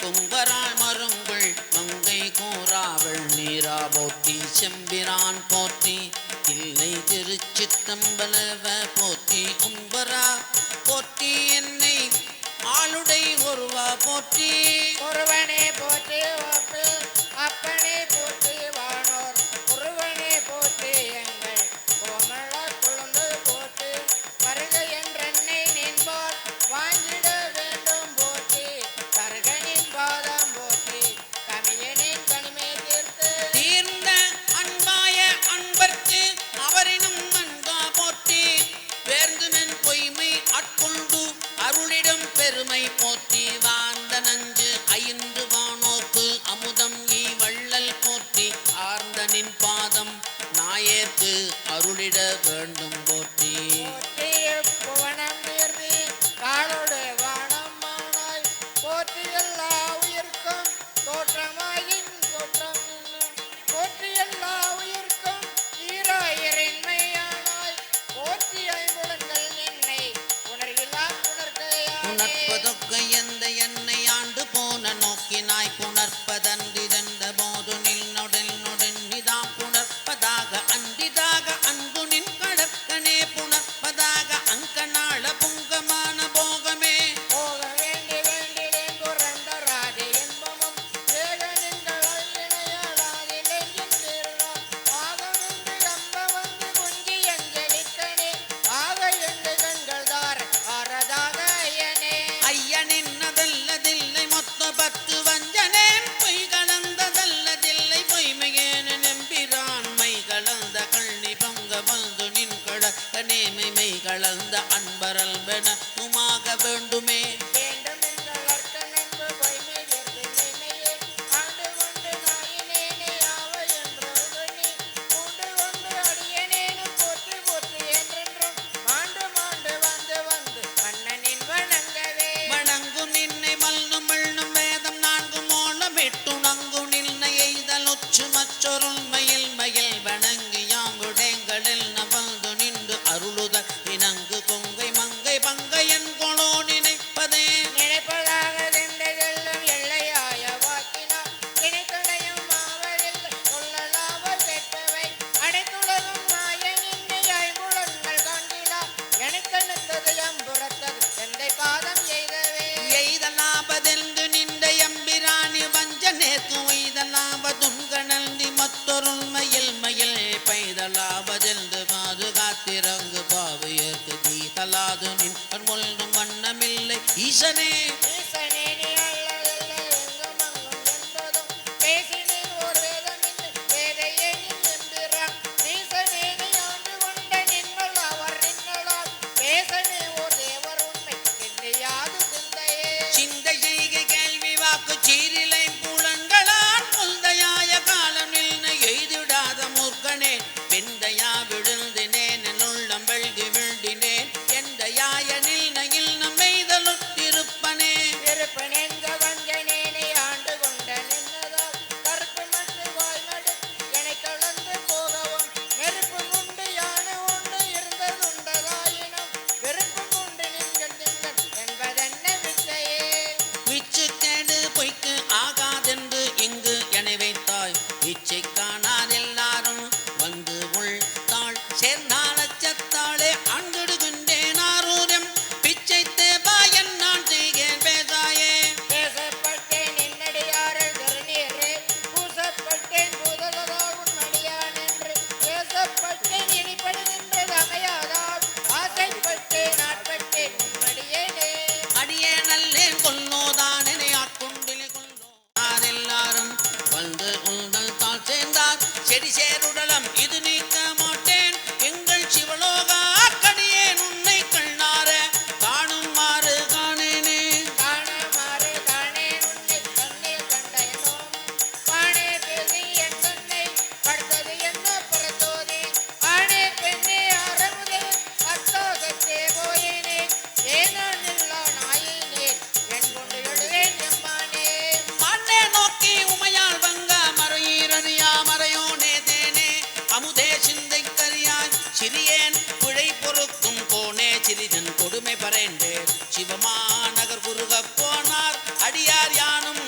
கும்பரால் மருங்குள் மங்கை கூறாவள் நீரா போற்றி செம்பிரான் போற்றி இல்லை திருச்சித்தம்பலவ போற்றி உம்பரா போற்றி என்னை ஆளுடை ஒருவா போற்றி ஒருவனே போற்றி ஒப்பில் அப்பனே போற்றி வானோர் ஒருவனே போற்றி எங்கள் கோமள குழந்தை போற்றி வருக என்றென்னை நின்பார் வாங்கிட வேண்டும் போற்றி கருகனின் பாதம் போற்றி கமியனின் கனிமை தீர்த்து தீர்ந்த அன்பாய அன்பர்க்கு அவரினும் அன்பா போற்றி பேர்ந்துமென் பொய்மை ஆட்கொண்டு அருளிடம் பெருமை போற்றி வாழ்ந்த நஞ்சு சீரிலை புலன்களான் முந்தையாய காலம் நில்னை எய்திடாத மூர்க்கனே வெந்தையா விழுந்தினேன் என்னுள்ளம் வெள்கி விழ்ந்தினேன் எந்த யாய நில்னையில் நம்மெய்தலுட் திருப்பனே திருப்பனெந்த வஞ்சனேனை ஆண்டு கொண்ட நின்னதால் கருப்பு மட்டு வாய்மடு என்னை கலந்து போகவும் நெருப்பு உண்டு யானை உண்டு இருந்ததுண்டதாயினும் வெறுப்பும் உண்டு நீங்கள் என்பதென்ன வித்தையே விச்சு கேடு பொய்க்கு ஆகாதென்று இங்கு என வைத்தாய் இச்சை காணார் எல்லாரும் வந்து உள் தாள் சேர்ந்தாளச்சத்தாளே அங்கிடுகின்றேன் ஆரூரம் பிச்சை தேவா என் நான் செய்கேன் பேசாயே பேசப்பட்டேன் என்னடியாரல் திருநீரே பூசப்பட்டேன் பூதலதா உன்மடியான் என்று பேசப்பட்டேன் இனிப்படுகின்றது அமையாதால் ஆசைப்பட்டேன் ஆட்பட்டேன் உன்மடியேனே அடியே நல்லேன் கொல்லோதான் என ஆட்கொண்டிலே கொல்லோ எல்லாரும் வந்து உங்கள் தாள் சேர்ந்தார் செடி சேருடலம் இது நீக்க மாட்டேன் எங்கள் சிவலோகா கடியேன் உன்னை கண்ணார காணுமாறு காணேனே காணமாறு காணேன் உன்னை கண்ணில் கண்டேனோ பாணே பேசி என் கண்ணை படுத்தது என்ன புறத்தோதே ஆணே பெண்ணே அறமுதே அத்தோகத்தே போயேனே ஏனான் இல்லா நாயினே என் கொண்டு எழுதேன் எம்மானே மண்ணே நோக்கி உமையால் வங்க மறையீரணியா மறையோனே தேனே அமுதே சிந்தை கரியாய் சிறியேன் பிழை பொறுக்கும் கோனே சிறிதன் கொடுமை பறைந்தே சிவமாநகர் குறுகப் போனார் அடியார் யானும்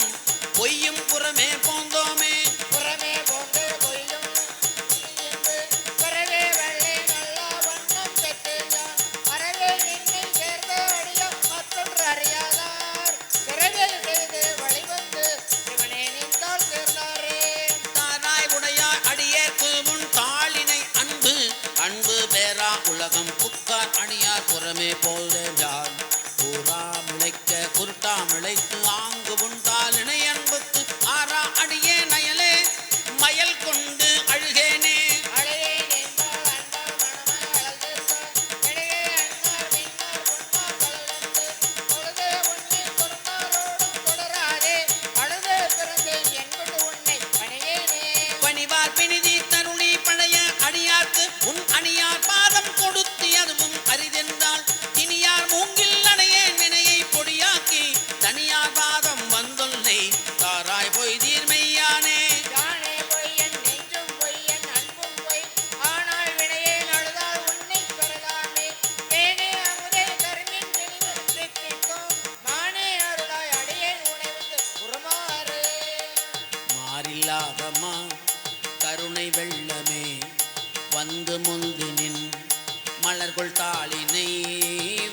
பொய்யும் புறமே போந்தோமே புறமே போன்று பொய்யும் இன்பு பிறவே வெள்ளை நல்லா வண்ணம் பெற்றேன் அறவே நின்னை சேர்ந்த அடியம் மற்றொன்று அறியாதார் பிறவே செய்து வழிவந்து சிவனே நின்றால் சேர்ந்தாரே தாராய் உடையார் அடியேற்கு முன் தாளினை அன்பு அன்பு பேரா உலகம் புக்கார் அணியார் புறமே போல்யார் கூறா முளைக்க குருட்டா முளைத்து ஆங்கு உண்டால் இணை அன்புக்கு ஆறா அடியே நயலே மயல் கொண்டு அழுகேனே அழகேன் என்பால் அன்பால் மனமாய் அழகிருந்தார் நெடுகே அன்னார் மின்னார் பொன்னார் பலவந்து பொழுதே உன்னை பொருந்தாரோடும் தொடராதே அழுதே பிறந்தேன் என்பது உன்னை பணியேனே பணிவார் பிணிதி தருளி பழைய அடியார்க்கு உன் அணியார் பாதம் கொடுத்து அதுவும் அரிதென்றால் தினியார் மூங்கில் அடையேன் வினையை பொடியாக்கி தனியார் பாதம் வந்துள்ளை தாராய் பொய் தீர்மையானே யானே பொய்யன் நெஞ்சும் பொய்யன் அன்பும் பொய் ஆனால் வினையேன் அழுதால் உன்னை பெறலாமே தேனே அமுதே கருமின் தெளிவு தித்திக்கும் மானே அருளாய் அடியேன் உனை வந்து உருமாறு மாறில்லாதம்மா கருணை வெள்ளமே வந்து முந்தினின் மலர்கொள் தாளினை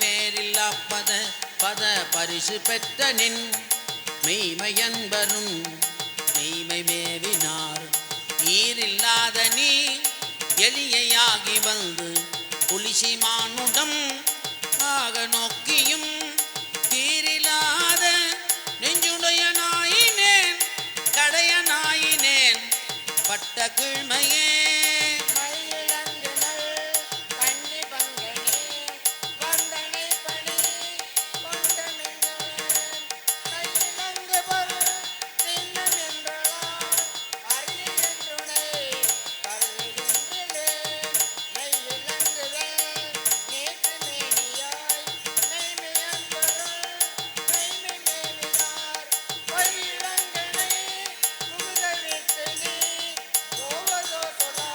வேறில்லா பத பரிசு பெற்ற நின் மெய்மையன்பரும் மெய்மை மேவினார் ஈரில்லாத நீ எளியையாகி வந்து புலிசிமானுடம் ஆக நோக்கியும் தீரில்லாத நெஞ்சுடையனாயினேன் கடையனாயினேன் பட்ட கீழ்மையே மயிலங்குனல் கன்னி பங்கனே வந்தனை பணி கொண்டமிழ்ந்தவன் கையிலங்கு பொருள் சின்னம் என்றால் அருகி என்றுனை கருதுகின்றேன் மெய்யிலங்குதல் நேற்று மேனியாய் மெய்மையன்பருள் மெய்மை மேவினார் பொய்யிலங்கனை முகுதவித்து நீ போவதோ சொல்லாய்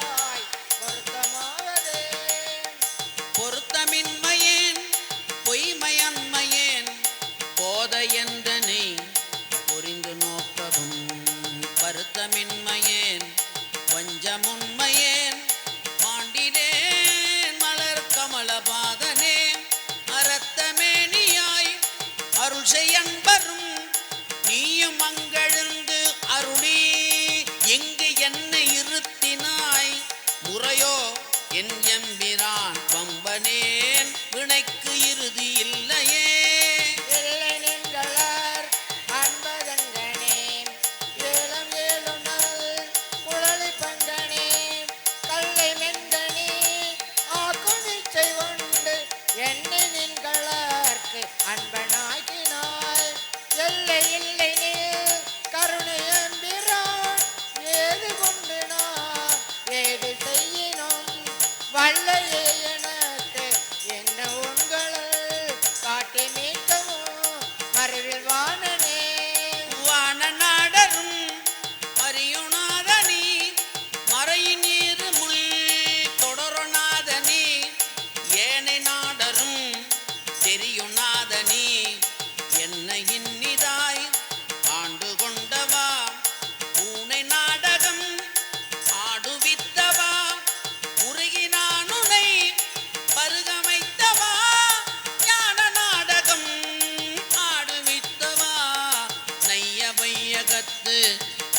வையகத்து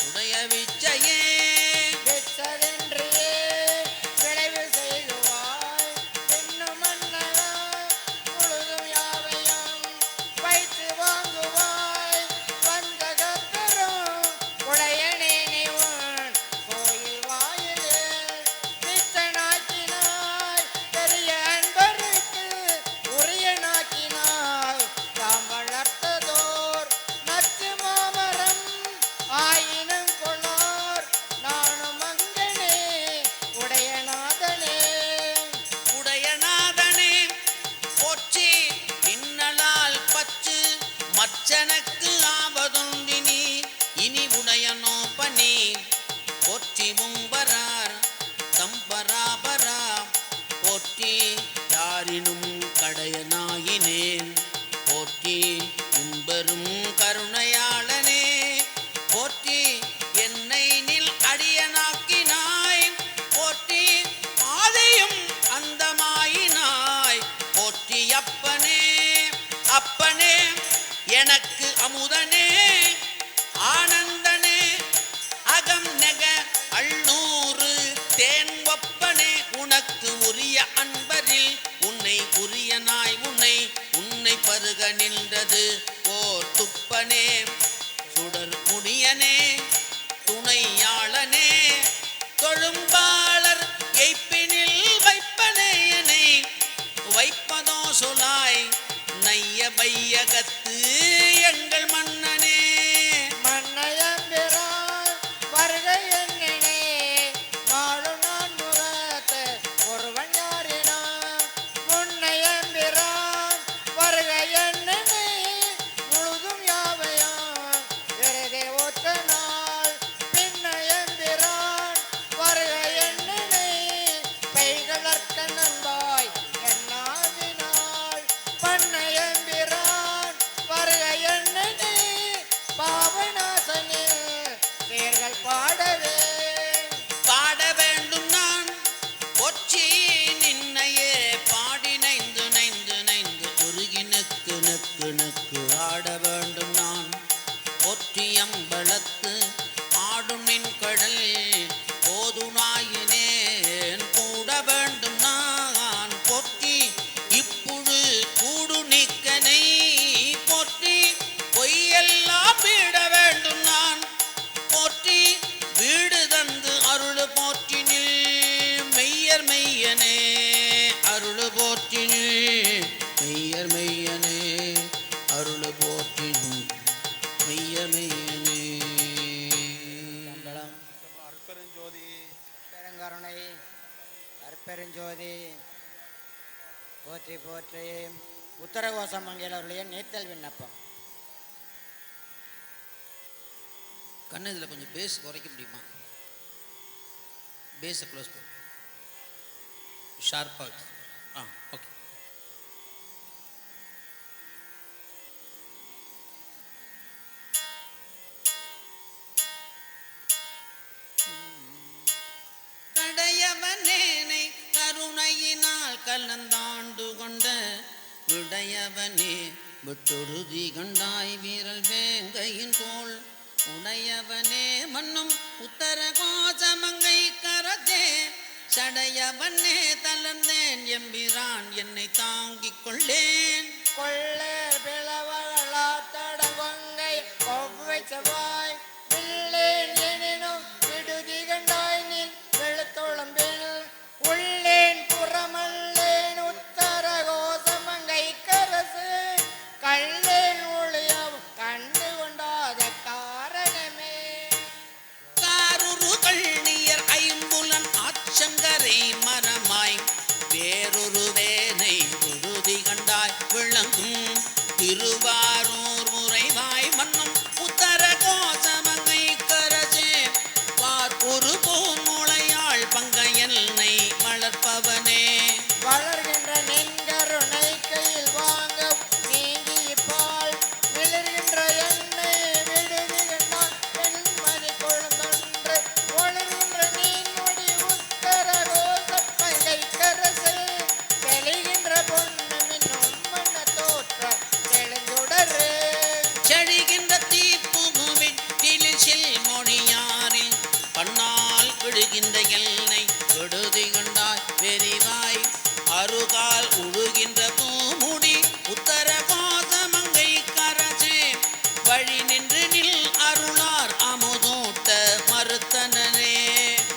உடைய விச்சையே விச்சதென்றியே விளைவு செய்துவாய் இன்னும் மன்னனாய் முழுதும் யாவையும் வைத்து வாங்குவாய் வந்த கத்தரும் உடையனே நீ உன் கோயில் வாயிலே நித்தனாக்கினாய் பெரிய அன்பருக்கு உரிய நாக்கினாய் தாம் வளர்த்ததோர் நச்சு மாமரம் ஆயினும் கொள்ளார் நானும் அங்கனே உடையநாதனே உடையநாதனே போற்றி பின்னலால் பச்சு மச்சனக்கு ஆவதுண்டினி இனி உடையனோ பனி போற்றி மும்பரார் தம்பராபரா போற்றி யாரினும் கடையனாயினேன் போற்றி இன்பெரும் கருணையாளனே போற்றி என்னை நில் அடியனாக்கினாய் போற்றி ஆதியும் அந்தமாயினாய் போற்றி அப்பனே அப்பனே எனக்கு அமுதனே ஆனந்தனே அகம் நெக அள்நூறு தேன் ஒப்பனே உனக்கு உரிய அன்பரில் உன்னை உரியனாய் உன்னை பருக நின்றது ஓர் துப்பனே சுடர் முடியனே துணையாளனே தொழும்பாளர் எய்ப்பினில் வைப்பனேயனை வைப்பதோ சொலாய் நைய வையகத்து எங்கள் மன்னனே மன்னயம்பிரான் வருகை என்னே நாளும் நான் முகத்து ஒருவன் யாரினான் முன்னையம்பிரான் வருகை என்னே முழுதும் யாவையான் விரதே ஒத்த நாள் பின்னையம்பிரான் வருகை என்னே பெய்களற்க நண்பாய் என்னாவினாள் பண்ணையம்பிரான் வருகை என்னே பாவநாசனில் தேர்கள் பாடவே பாட வேண்டும் நான் பொச்சி நின்னையே பாடி நைந்து நைந்து நைந்து உருகி நெக்கு நெக்கு நெக்கு ஆட வேண்டும் நான் பொற்றி அம்பலத்து ஆடும் நின் கடல் போதுனாயினேன் கூட வேண்டும் நான் பொற்றி இப்புழு கூடு நீக்கனை பொற்றி பொய்யெல்லாம் விட வேண்டும் நான் போற்றி வீடு தந்து அருள் போற்றினில் மெய்யர் மெய்யனே அருள் போற்றினில் மெய்யர் மெய்யனே அருள் போற்றினில் மெய்யர் மெய்யனே சம்பளம் பெருங்கருணை அற்பெருஞ்சோதி போற்றி போற்றி உத்தரகோசம் மங்கையிலருடைய நீத்தல் விண்ணப்பம் கண்ணு இதில் கொஞ்சம் பேஸ் குறைக்க முடியுமா பேஸை க்ளோஸ் பண்ணு ஷார்ப்பாக ஓகே கடையவனேனை கருணையினால் கலந்தாண்டு கொண்ட விடையவனே விட்டுருதி கண்டாய் வீரல் வேங்கையின் தோள் உடையவனே மன்னும் உத்தர கோசமங்கை கரத்தே சடையவனே தளர்ந்தேன் எம்பிரான் என்னை தாங்கிக் கொள்ளேன் கொள்ளே பிளவகளா தடவங்கை ஒவ்வை செவ்வாய் பிள்ளேன் எனினும் விடுதி கண்டாய் நின் வெளுத்தொளம்பில் உள்ளேன் புறமல்லேன் உத்தர கோசமங்கை கரசு கள்ளேன் ஒளியம் கண்டு கொண்டாத காரணமே காருரு கள்ளியர் ஐம்புலன் ஆச்சங்கரை மரமாய் வேறொரு வேனை உறுதி கண்டாய் விளங்கும் திருவாரூர் முறைவாய் மன்னும் உத்தர வருகின்ற எல்லை விடுதி கண்டாய் வெறிவாய் அருகால் உழுகின்ற பூமுடி உத்தர கோசமங்கை கரசே வழி நின்று நில் அருளார் அமுதூட்ட மறுத்தனனே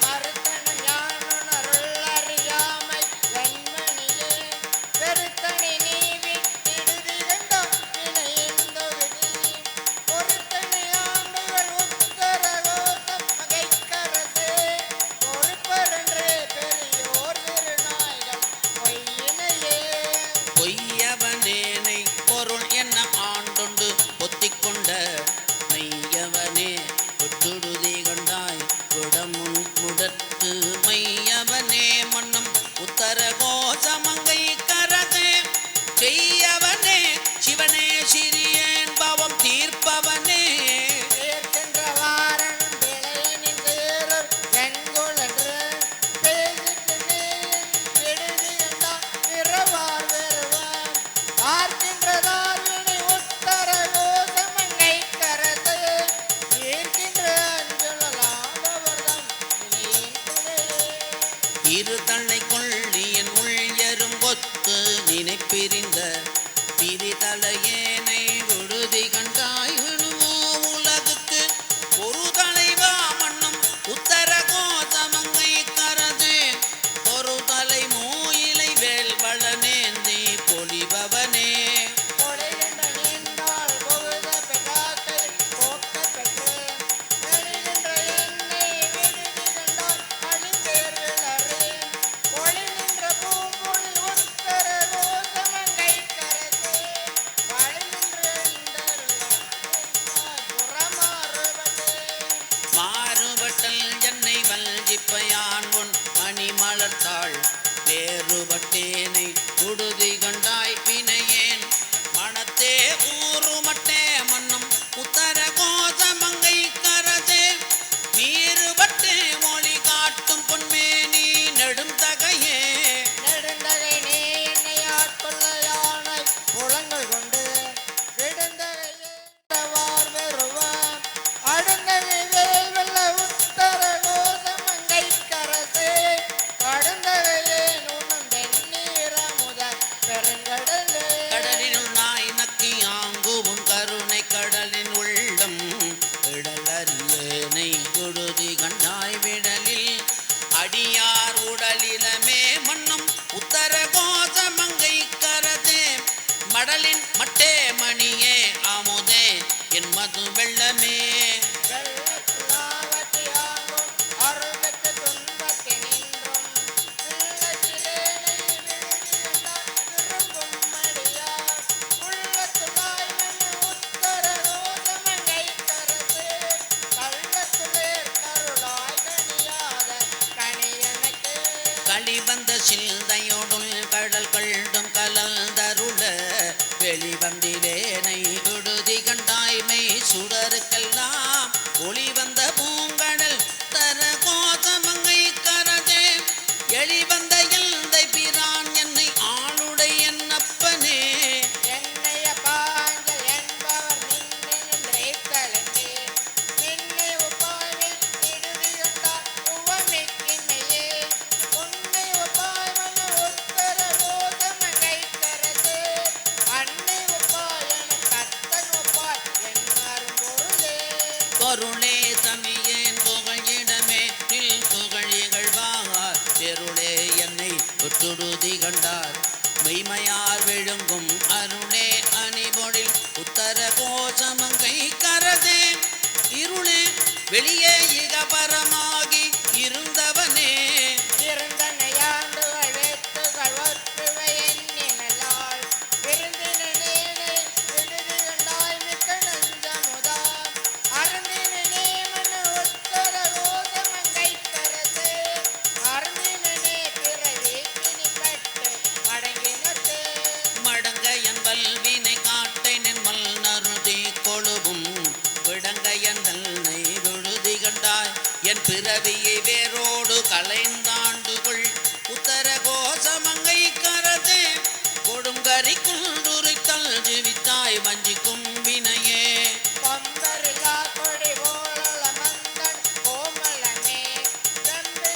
மறுத்தனன் யானுன் அருள் அறியாமை வெண்மணியே வெறுத்தனை நீ விட்டிடுதி கண்டோ வினையெந்தோ விதி பொறுத்தனை ஆண்டுகள் உத்தர கோசம் மகைக்கரசே பொறுப்பரென்றே பெரியோர் திருநாய்கள் பொய்யினையே பொய்யவனேனை பொருள் என்ன ஆண்டொண்டு பொத்திக்கொண்ட மெய்யவனே விட்டுடுதி கண்டாய் விடமுன் முடற்கு மையவனே மன்னம் உத்தர கோசமங்கை கரசே செய்யவனே சிவனே சிறியேன் பாவம் தீர்ப்பவனே சேர்க்கின்ற வாரன் விளையனின் தேரர் வெண்கொளன்று பேசிட்டு நீ விடுதி கண்டா பிறவார் வெறுவார் பார்க்கின்றதார் வினை உத்தர கோசமங்கை கரசே ஈர்க்கின்ற அஞ்சலாதவர்தம் இனியின் புகழே இருதலை கொள்ளியன் உள்யரும் கொத்து நினைப்பிரிந்த பிரிதலையேனை விடுதி கண்டாய் விழுவோ உலகுக்கு ஒரு தலைவா மன்னம் உத்தர கோசமங்கை கரசே ஒரு தலை மூயிலை வேல் வளனேந்தி பொலிபவனே பொழிகின்ற நீண்டால் புகுத பெற்றாக்கை போக்கப் பெற்று எழுகின்ற என்னை விடுதி கண்டால் அழிந்தேர்கள் அறியேன் பொழிகின்ற பூம்பொழி உத்தர கோசமங்கை கரசே வழிகின்ற புறமாறுபட்டே மாறுபட்டல் என்னை வல்ஜிப்பயான் உன் மணிமலர்த்தாள் வேறுபட்டேனை உடுதி கண்டாய் வினையேன் மனத்தே ஊறுமட்டே மன்னம் உத்தர கோசமங்கை கரசே மீறுபட்டே மொழி காட்டும் பொன்மேனி நெடுந்தகையே நெடுந்தகை நீ என்னை ஆட்கொள்ள யானை புலங்கள் கொண்டு விடுந்தகையே வார் வெறுவார் அடுந்தகை வேல் வெல்ல உத்தர கோசமங்கை கரசே கடுந்தகையே நுண்ணும் தென்னீரமுத பெருங்கடலே கடலினுள் நாய் நக்கி ஆங்குவும் கருணை கடலின் உள்ளம் விடலறியேனை குடுதி கண்டாய் விடலில் அடியார் உடலிலமே மன்னம் உத்தர கோசமங்கை கரசே மடலின் மட்டே மணியே அமுதே என் மது வெள்ளமே வெள்ளத்துலாவத்தி ஆங்கும் அருள் பெற்று துன்பத்தை நின்றும் உள்ளத்திலேனை விடுதி கண்டால் விரும்பும் மடியார் உள்ளத்துளாய் மன்னு உத்தர கோசமங்கை கரசே கள்ளத்துளேர் கருளாய் கனியாத கனியனுக்கு களிவந்த சிந்தையோடுள் கடல் கள்டும் கலந்தருள வெளிவந்திலேனை விடுதி கண்டாய்மை சுடருக்கெல்லாம் ஒளி வந்த பூங்கடல் தர கோசமங்கை கரசே எளிவந்த எல்தை பிரான் என்னை ஆளுடை என்னப்பனே என்னைய பாஞ்ச என்பவர் நின்னை நின்றைத்தலங்கே நின்னை ஒப்பாய்மை விடுதி கண்டால் உவமைக்கின்மையே உன்னை ஒப்பாய் மன்னு உத்தர கோசமங்கை கரசே அன்னை ஒப்பாயன கத்தன் ஒப்பாய் என் அரும்பொருளே பொருளே தமியேன் புகழிடமே நில் புகழிகழ்வார் பெருளே என்னை விட்டுடுதி கண்டார் மெய்மையார் விழுங்கும் அருளே அணிபொழில் உத்தர கோசமங்கை கரசே இருளே வெளியே இகபரமாகி இருந்தவனே இருந்தனையாண்டுகள் வேத்துகள் ஒற்றுவை எண்ணினலால் விருந்தினேனை விடுதி கண்டாய் மிக்க நஞ்சமுதா அருந்தினே மன்னு உத்தர கோசமங்கை கரசே அருந்தினே பிறவி பிணிப்பட்டு மடங்கினத்தே மடங்க என் வல்வினை காட்டை நின் மல்நருதி கொழுவும் விடங்க என் தன்னை விடுதி கண்டாய் என் பிறவியை வேரோடு கலைந்தாண்டுகள் உத்தர கோசமங்கை கரசே கொடுங்கரி குண்டுரித்தல் ஜீவித்தாய் வஞ்சிக்கும் வினையே கொம்பரிலா கொடி போல மந்தன் கோமலமே வெம்பி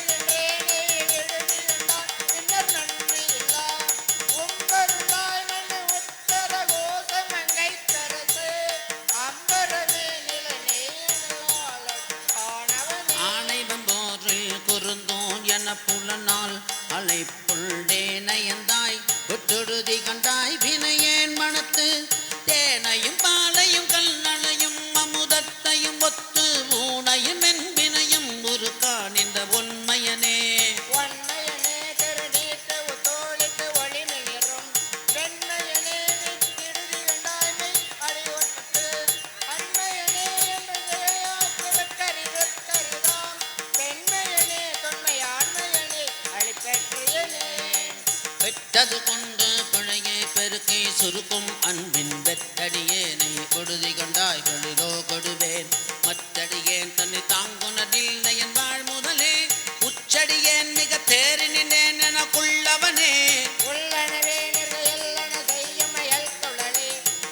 அமுதத்தையும் ஒத்து ஊனையும் என்பினையும் உருக்கா நின்ற உண்மையனே ஒன்மையனே திருநீட்டு உத்தோளித்து ஒளிமிளிரும் வெண்மையனே விட்டிடுதி கண்டாய்மை அடியொட்டு அண்மையனே என்று ஜெயாக்கு வெட்கரிதாம் பெண்மையனே தொன்மை ஆண்மையனே அழிப்பெற்றியனே பெற்றது கொண்டு பிழையை பெருக்கி சுருக்கும் அன்பின் வெற்றடியேனை கொடுதி கொண்டாய்களிலோ கொடுவேன் மற்றடியேன் தன்னை தாங்குனதில்லை என் வாழ் முதலே உச்சடியேன் மிக தேறி நின்றேன் எனக்குள்ளவனே உள்ளனவே நிற எல்லன செய்யும் அயல் தொழலே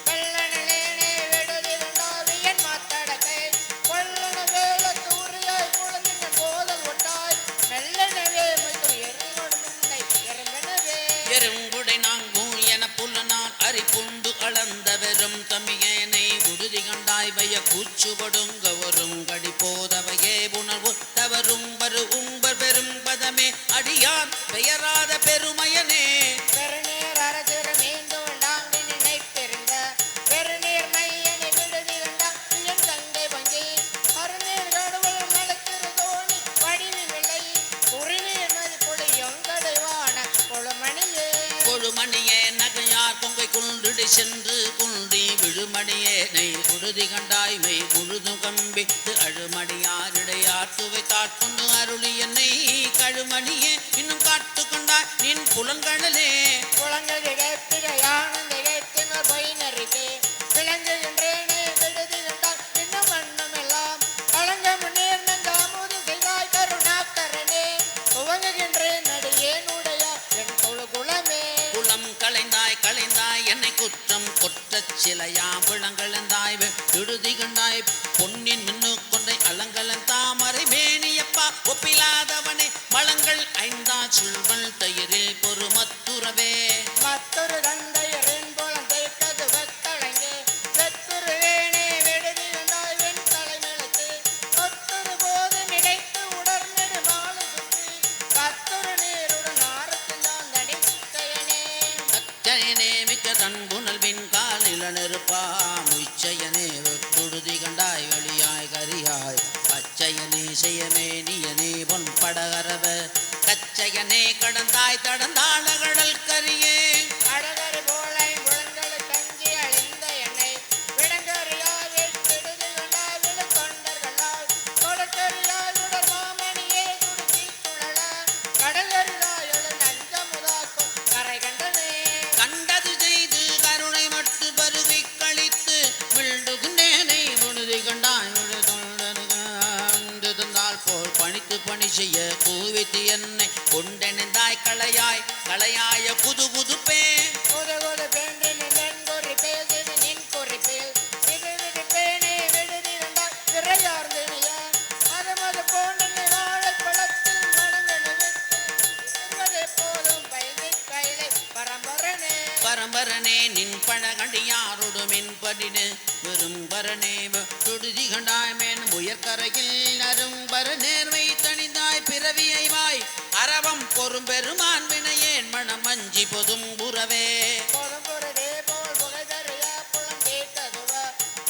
வெள்ளனலேனே விடுதி கண்டாவியன் மாத்தடத்தை கொள்ளன வேளத்து உரியாய் குழந்தைகள் போதல் ஒட்டாய் மெல்லனவே மைத்து எரிகொடு முன்னை எறும்பெனவே எறுங்குடை நாங்கும் என புலனான் அரிப்புண்டு அளந்த வெறும் தமியேனை உறுதி கண்டாய் வைய கூச்சுபடுங்க வரும் கடி போதவையே உணர்வு தவறும் வரு உம்பர் பெரும் பதமே அடியார் பெயராத பெருமையனே பெருநீர் அரசிறு மீண்டு உண்டாங்கி நினைத்திருந்த பெருநீர் மையனை விடுதி கண்டாவியன் தந்தை பங்கி அருநீர் கடவுள் நடத்திரு தோணி வடிவி விளை குறுநீர் மதிப்புடி எங்கடைவான கொழுமணியே கொழுமணியே நகையார் பொங்கை குன்றிடி சென்று குன்றி விழுமணியேனை உறுதி கண்டாய்மை முழுதும் கம்பித்து அழுமணியாரிடையாற்றுவை தாட்கொண்டு அருளி என்னை கழுமணியே இன்னும் காத்து கொண்டாய் நின் புலன்களே குளங்கள் திகைத்திக யானம் திகைத்தினர் பொய்னருக்கு விளங்குகின்றேனே விடுதி கண்டால் இன்னும் வண்ணம் எல்லாம் கலங்க முன்னேர் நந்த அமுது செய்தாய் கருணாக்கரனே துவங்குகின்றேன் நடிகேனுடைய என் தொழு குலமே குலம் களைந்தாய் என்னை குற்றம் கொற்றச் சிலையாம் விளங்கலந்தாய் விடுதி கண்டாய் பொன்னின் மின்னு கொண்டை அலங்கலன் தாமரை மேனியப்பா ஒப்பிலாதவனே மலங்கள் ஐந்தா சுள்வல் தயிரில் பொறுமத்துறவே மற்றொரு தந்தையரின் புலம் தேய்த்தது வெத்தளைங்கே வெத்துருவேனே விடுதி கண்டாய் வெண் தலைமெழுத்து கொத்துரு போது நினைத்து உடர்நெடு மாலை சுற்றி கத்துரு நீருடன் ஆரத்தின் தான் தடித்தையனே அச்சயனே மிக்க தன்புணல் விண்கால் நிலநெருப்பா முச்சயனே வெட்டுடுதி கண்டாய் வெளியாய் கரியாய் அச்சயனே செய்யமேனியனே பொன் படகரவ கச்சயனே கடந்தாய் தடந்தாள கடல் கரியே அடகரு போலை முழங்கல் கஞ்சி அழிந்த எண்ணெய் விடங்கரியாய் விடுதி கண்டாய் விடு தொண்டர்களால் கொடுக்கரியாய் விடர் மாமணியே துடுக்கி சுழல கடகரியாய் எழு நஞ்சமுதாக்கும் கரை கண்டனே கண்டது செய்து கருணை மட்டு பருகை கழித்து விழுதுகுண்டேனை உறுதி கண்டாய் தந்தால் போல் பணித்து பணி செய்ய கூவித்து என்னை கொண்டெனிந்தாய் களையாய புது புதுப்பே புது புது பென்று நின் குறிப்பே சிறு நின் குறிப்பில் விடு விடு பேனே விடுதி கண்டாய் விரையார்ந்தினைய மது போன்ற வாழைப் பழத்தில் மணங்கனவே போதும் பைகை கைலை பரம்பரனே பரம்பரனே நின் பழகடியாரோடு மின்படினு வெறும்பரனே தொடுதி கண்டாய்மேன் உயர்கரையில் அரும்பர நேர்வை தணிந்தாய் பிறவியை வாய் அரவம் பொறும் பெருமான் வினையேன் மனம் அஞ்சி பொதும் புறவே பொதும்புறதே போல் புகைதறிய புலம் கேட்டதுவ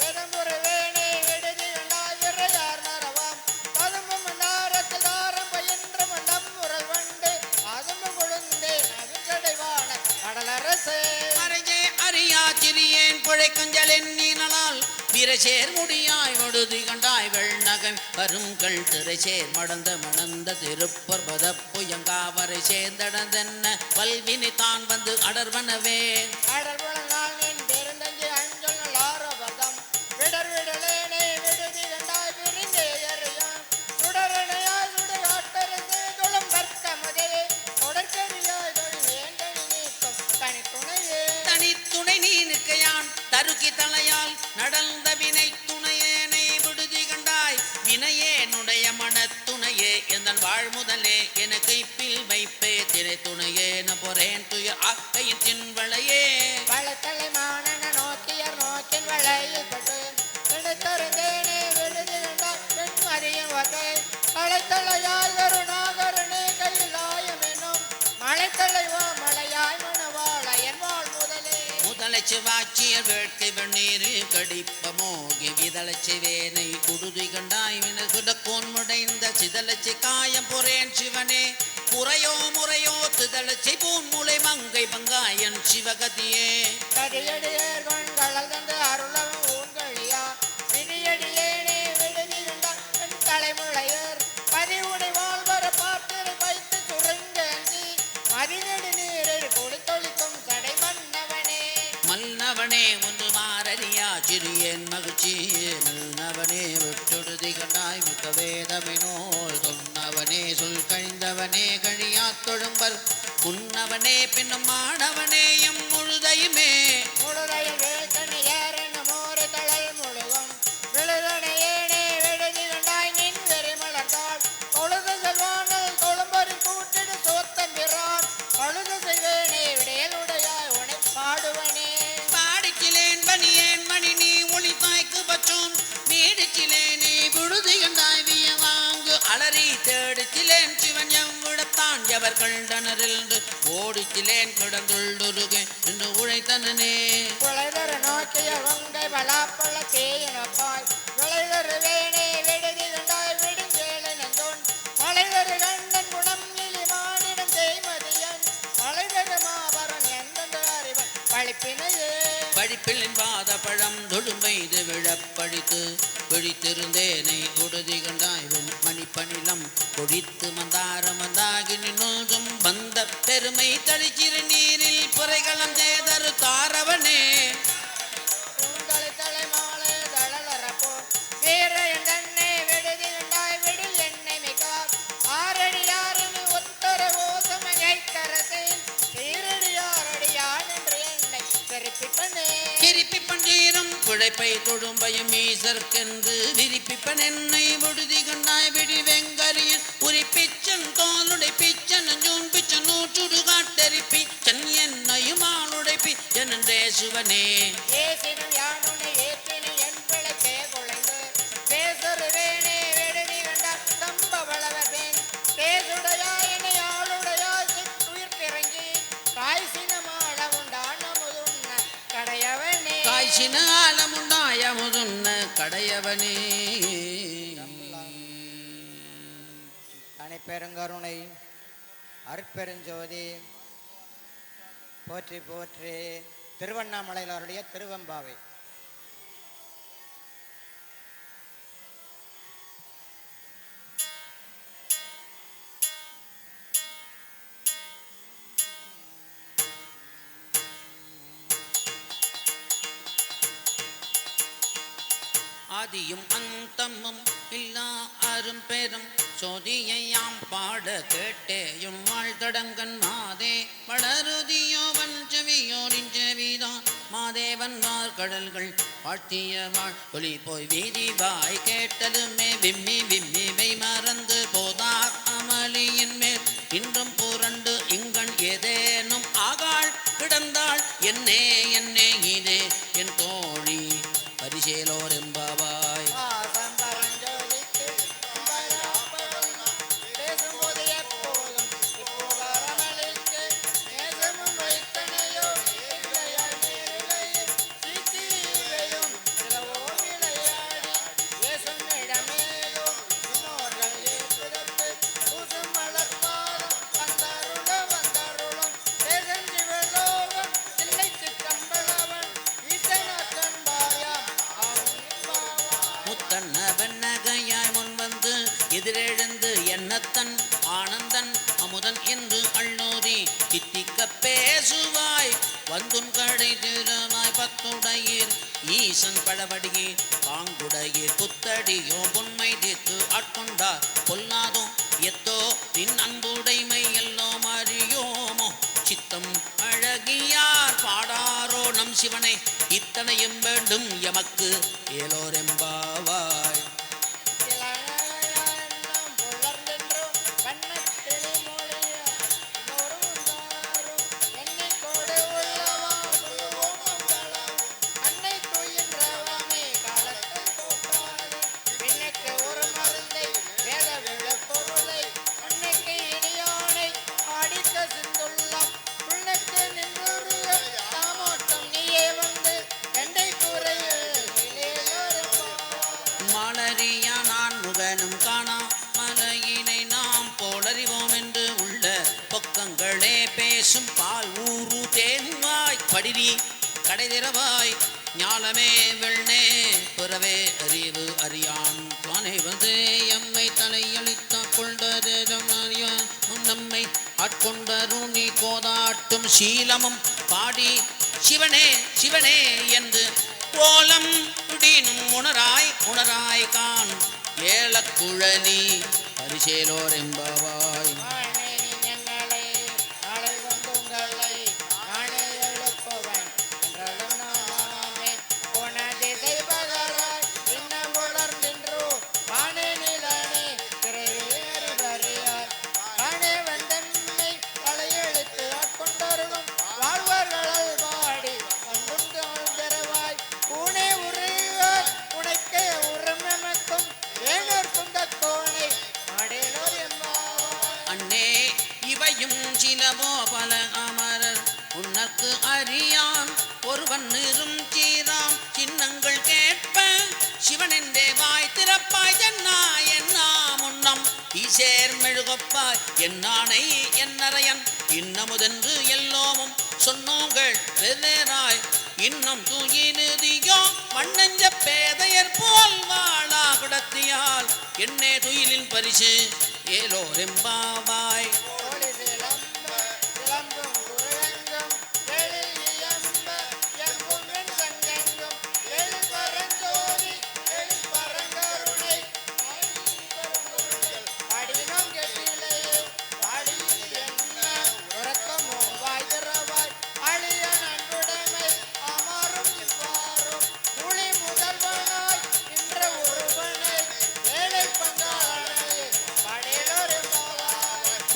பெரும்புறவேனே விடுதி கண்டாய் விரையார் நரவாம் பதும்பும் நாரத்தில் தாரம் பயின்ற மண்டம் முரல் வண்டு அதும்பு கொழுந்தே நவிங்கடைவான கடலரசே மறையே அறியா சிறியேன் புழைக்குஞ்சல் எண்ணினால் விரைசேர் முடியாய் மடுதி கண்டாய் வெள்நகை கருங்கள் திரைசேர் மணந்த திருப்பர் பதப்புயங்காவரை சேர்ந்தடந்தென்ன பல்வினை தான் வந்து அடர்வனவே அடர்புலனால் நின் பெருந்தஞ்சி அஞ்சொல் ஆரபதம் விடர் விடலேனே விடுதி கண்டாய் விரிந்தே எறியான் சுடரணையாய் சுடை ஆட்டரசே தொழும் பர்த்தமதே தொடர்கரியாய் தொழில் வேண்டனி நீக்கும் தனித்துணையே தனித்துணை நீ நிற்கையான் தருக்கி தலையால் நடந்த வினை துணையேனை விடுதி கண்டாய் வினையேனுடைய மனத்துணையே எந்தன் வாழ்முதலே எனக்கு இப்பில் வைப்பே திரை துணையேன பொறேன் துய ஆக்கையின் தின்வளையே வளத்தலை மானன நோக்கியர் நோக்கின் வளையில் பட்டு விடுத்தருந்தேனே விடுதி கண்டாய் பெண்மதியின் வகை களைத்தலையாய் ஒரு நாகரனே கையிலாயம் என்னும் மழைத்தலைவா மலையாய் மணவாள என் வாழ் முதலே முதலை சிவாச்சியர் வேட்கை கண்ணீரு கடிப்பமோகி விதளச்சி வேனை குடுதி கண்டாய் வினகுடக்கோன் முடைந்த சிதலச்சி காயம் பொறேன் சிவனே முறையோ முறையோ திதளச்சி பூன்முளை மங்கை பங்காயன் சிவகதியே கடியடியேர் கொண்களல் தந்து அருளம் ஊன்களியா விதியடியேனே விடுதி கண்டான் தலைமுளையர் பதிவுடை வாழ்வர பாத்திரை வைத்து சுருங்கி மதிநெடு நீரில் குளித்தொழிக்கும் தடை மன்னவனே மன்னவனே ஒன்று மாறறியா சிறியன் மகிழ்ச்சி மன்னவனே விட்டுடுதி கண்டாய் மிக்க வேதமினோல் சொன்னவனே சொல் கழிந்தவனே கழியா தொழும்பர் உன்னவனே பின்னும் மாணவனே எம் முழுதையுமே முழுதையில் வேல்கண்ணி ஏறென மோறு தழல் முழுகும் விழுதனையேனே விடுதி கண்டாய் நின் வெறி மலர்ந்தாள் தொழுது செல்வானல் தொழும்பறி கூட்டிடு சோத்தம்பிரான் பழுது செய்வேனே விடையலுடையாய் உனை பாடுவனே பாடிச்சிலேன் பனியேன் மணி நீ ஒளி தாய்க்கு பச்சோன் நீடிச்சிலேனே விடுதி கண்டாய் விய வாங்கு அலறி தேடிச்சிலேன் சிவன் எம் விடத்தான் எவர் கண்டனரில் ஓடிச்சிலேன் கிடந்துள்ளுருகே என்று உழைத்தனனே குளைதரு நோக்கிய வங்கை பலாப்பழ தேயினப்பாய் விளைதரு வேணே விடுதி கண்டாய் விடுஞ்சேலை நந்தோன் மலைதரு கண்டன் குணம் இலி மானிடம் தேய்மதியன் மலைதரு மாபரன் எந்தெந்த அறிவன் பழிப்பினையே படிப்பிலின் பாத பழம் தொடுமைது விழப்பழித்து விழித்திருந்தேனை உடுதி கண்டாய் மணிப்பணிலம் கொடித்து மந்தார மந்தாகி நின்றும் வந்த பெருமை தளிச்சிறு நீரில் புரைகளம் தேதரு தாரவனே தலை தலை மாலை தளலறப்போ வீர எண்ணெய் விடுதி கண்டாய் விடில் எண்ணெய் மிகார் ஆரடியாரினி உத்தர ஓசமங்கை கரசேன் சீரடியாரடியான் என்று என்னை திருப்பிப்பனே திருப்பி பஞ்சீரம் குழைப்பை தொடும்பயம் ஈசற்கென்று விரிப்பிப்பன் என்னை விடுதி கண்டாய் விடி வெங்கரியில் உரிப்பிச்சன் தோளுடை பிச்சன் ஜூன் பிச்சன் நூற்றுடு காட்டறி பிச்சன் என்னையும் ஆளுடை பிச்சன் என்றே சிவனே ஏசினும் யானுனை ஏற்றினு என் பிழைப்பே குழைந்து பேசொரு வேணே விடுதி கண்டார் தம்ப வளவர் வேன் பேசுடையாயினை ஆளுடையாய் சிற்றுயிர் கிறங்கி காய்சினமாட உண்டான முதுன்ன கடையவனே காய்ச்சின ஆலமுண்டாய முதுன்ன கடையவனே தனிப்பெருங்கருணை அருட்பெருஞ்சோதி போற்றி போற்றி திருவண்ணாமலையிலருடைய திருவெம்பாவை ஆதியும் அந்தமும் இல்லா அரும் பெரும் சோதியையாம் பாட கேட்டேயும் வாழ்த்தடங்கன் மாதே வளருதியோ வஞ்சவியோ நிஞ்சவிதா மாதேவன் வார் கடல்கள் வாழ்த்திய வாழ் ஒளி போய் வீதி வாய் கேட்டலுமே விம்மி விம்மி வை மறந்து போதார் அமளியின் மேல் இன்றும் புரண்டு இங்கண் ஏதேனும் ஆகாள் கிடந்தாள் என்னே என்னே இதே என் தோழி பரிசேலோர் எம்பாவாய் வெண்ணகையாய் முன்வந்து எதிரெழுந்து எண்ணத்தன் ஆனந்தன் அமுதன் என்று அள்ளோரி தித்திக்க பேசுவாய் வந்துன் கடை திருமாய் பத்துடையீர் ஈசன் பழவடியீர் பாங்குடையீர் புத்தடியோ பொன்மை தீர்த்து ஆட்கொண்டார் பொல்லாதோ எத்தோ நின் அன்புடைமை எல்லோம் அறியோமோ சித்தம் அழகியார் பாடாரோ நம் சிவனை இத்தனையும் வேண்டும் எமக்கு ஏலோரெம்பாவாய் சிந்துள்ள புள்ளத்து நின்று தாமோட்டம் நீயே வந்து எண்டை கூற ஆளறியா நான் முகனும் காணா மலையினை நாம் போலறிவோம் என்று உள்ள பொக்கங்களே பேசும் பால் ஊரு தேனுவாய் படிரி கடைதிரவாய் ஞாலமே வெள்ளே பிறவே அறிவு அறியான் துணை வந்து எம்மை தலையளித்த கொண்டதும் அறியான் நம்மை ஆட்கொண்டரும் நீ கோதாட்டும் சீலமும் பாடி சிவனே சிவனே என்று கோலம் துடினும் உணராய் உணராய் கான் ஏலக்குழனி பரிசேலோர் என்பவாய் சிலபோபல அமரர் உனக்கு அறியான் ஒருவன் நிறும் சீராம் சின்னங்கள் கேட்ப சிவனென்றே வாய் திறப்பாய் என்னா என்னா முன்னம் ஈசேர் மெழுகப்பாய் என்னானை என்னரையன் இன்னமுதென்று எல்லோமும் சொன்னோங்கள் வெவ்வேறாய் இன்னும் துயிலுதியோ மண்ணஞ்ச பேதையர் போல் வாழா குடத்தியால் என்னே துயிலின் பரிசு ஏலோரெம்பாவாய்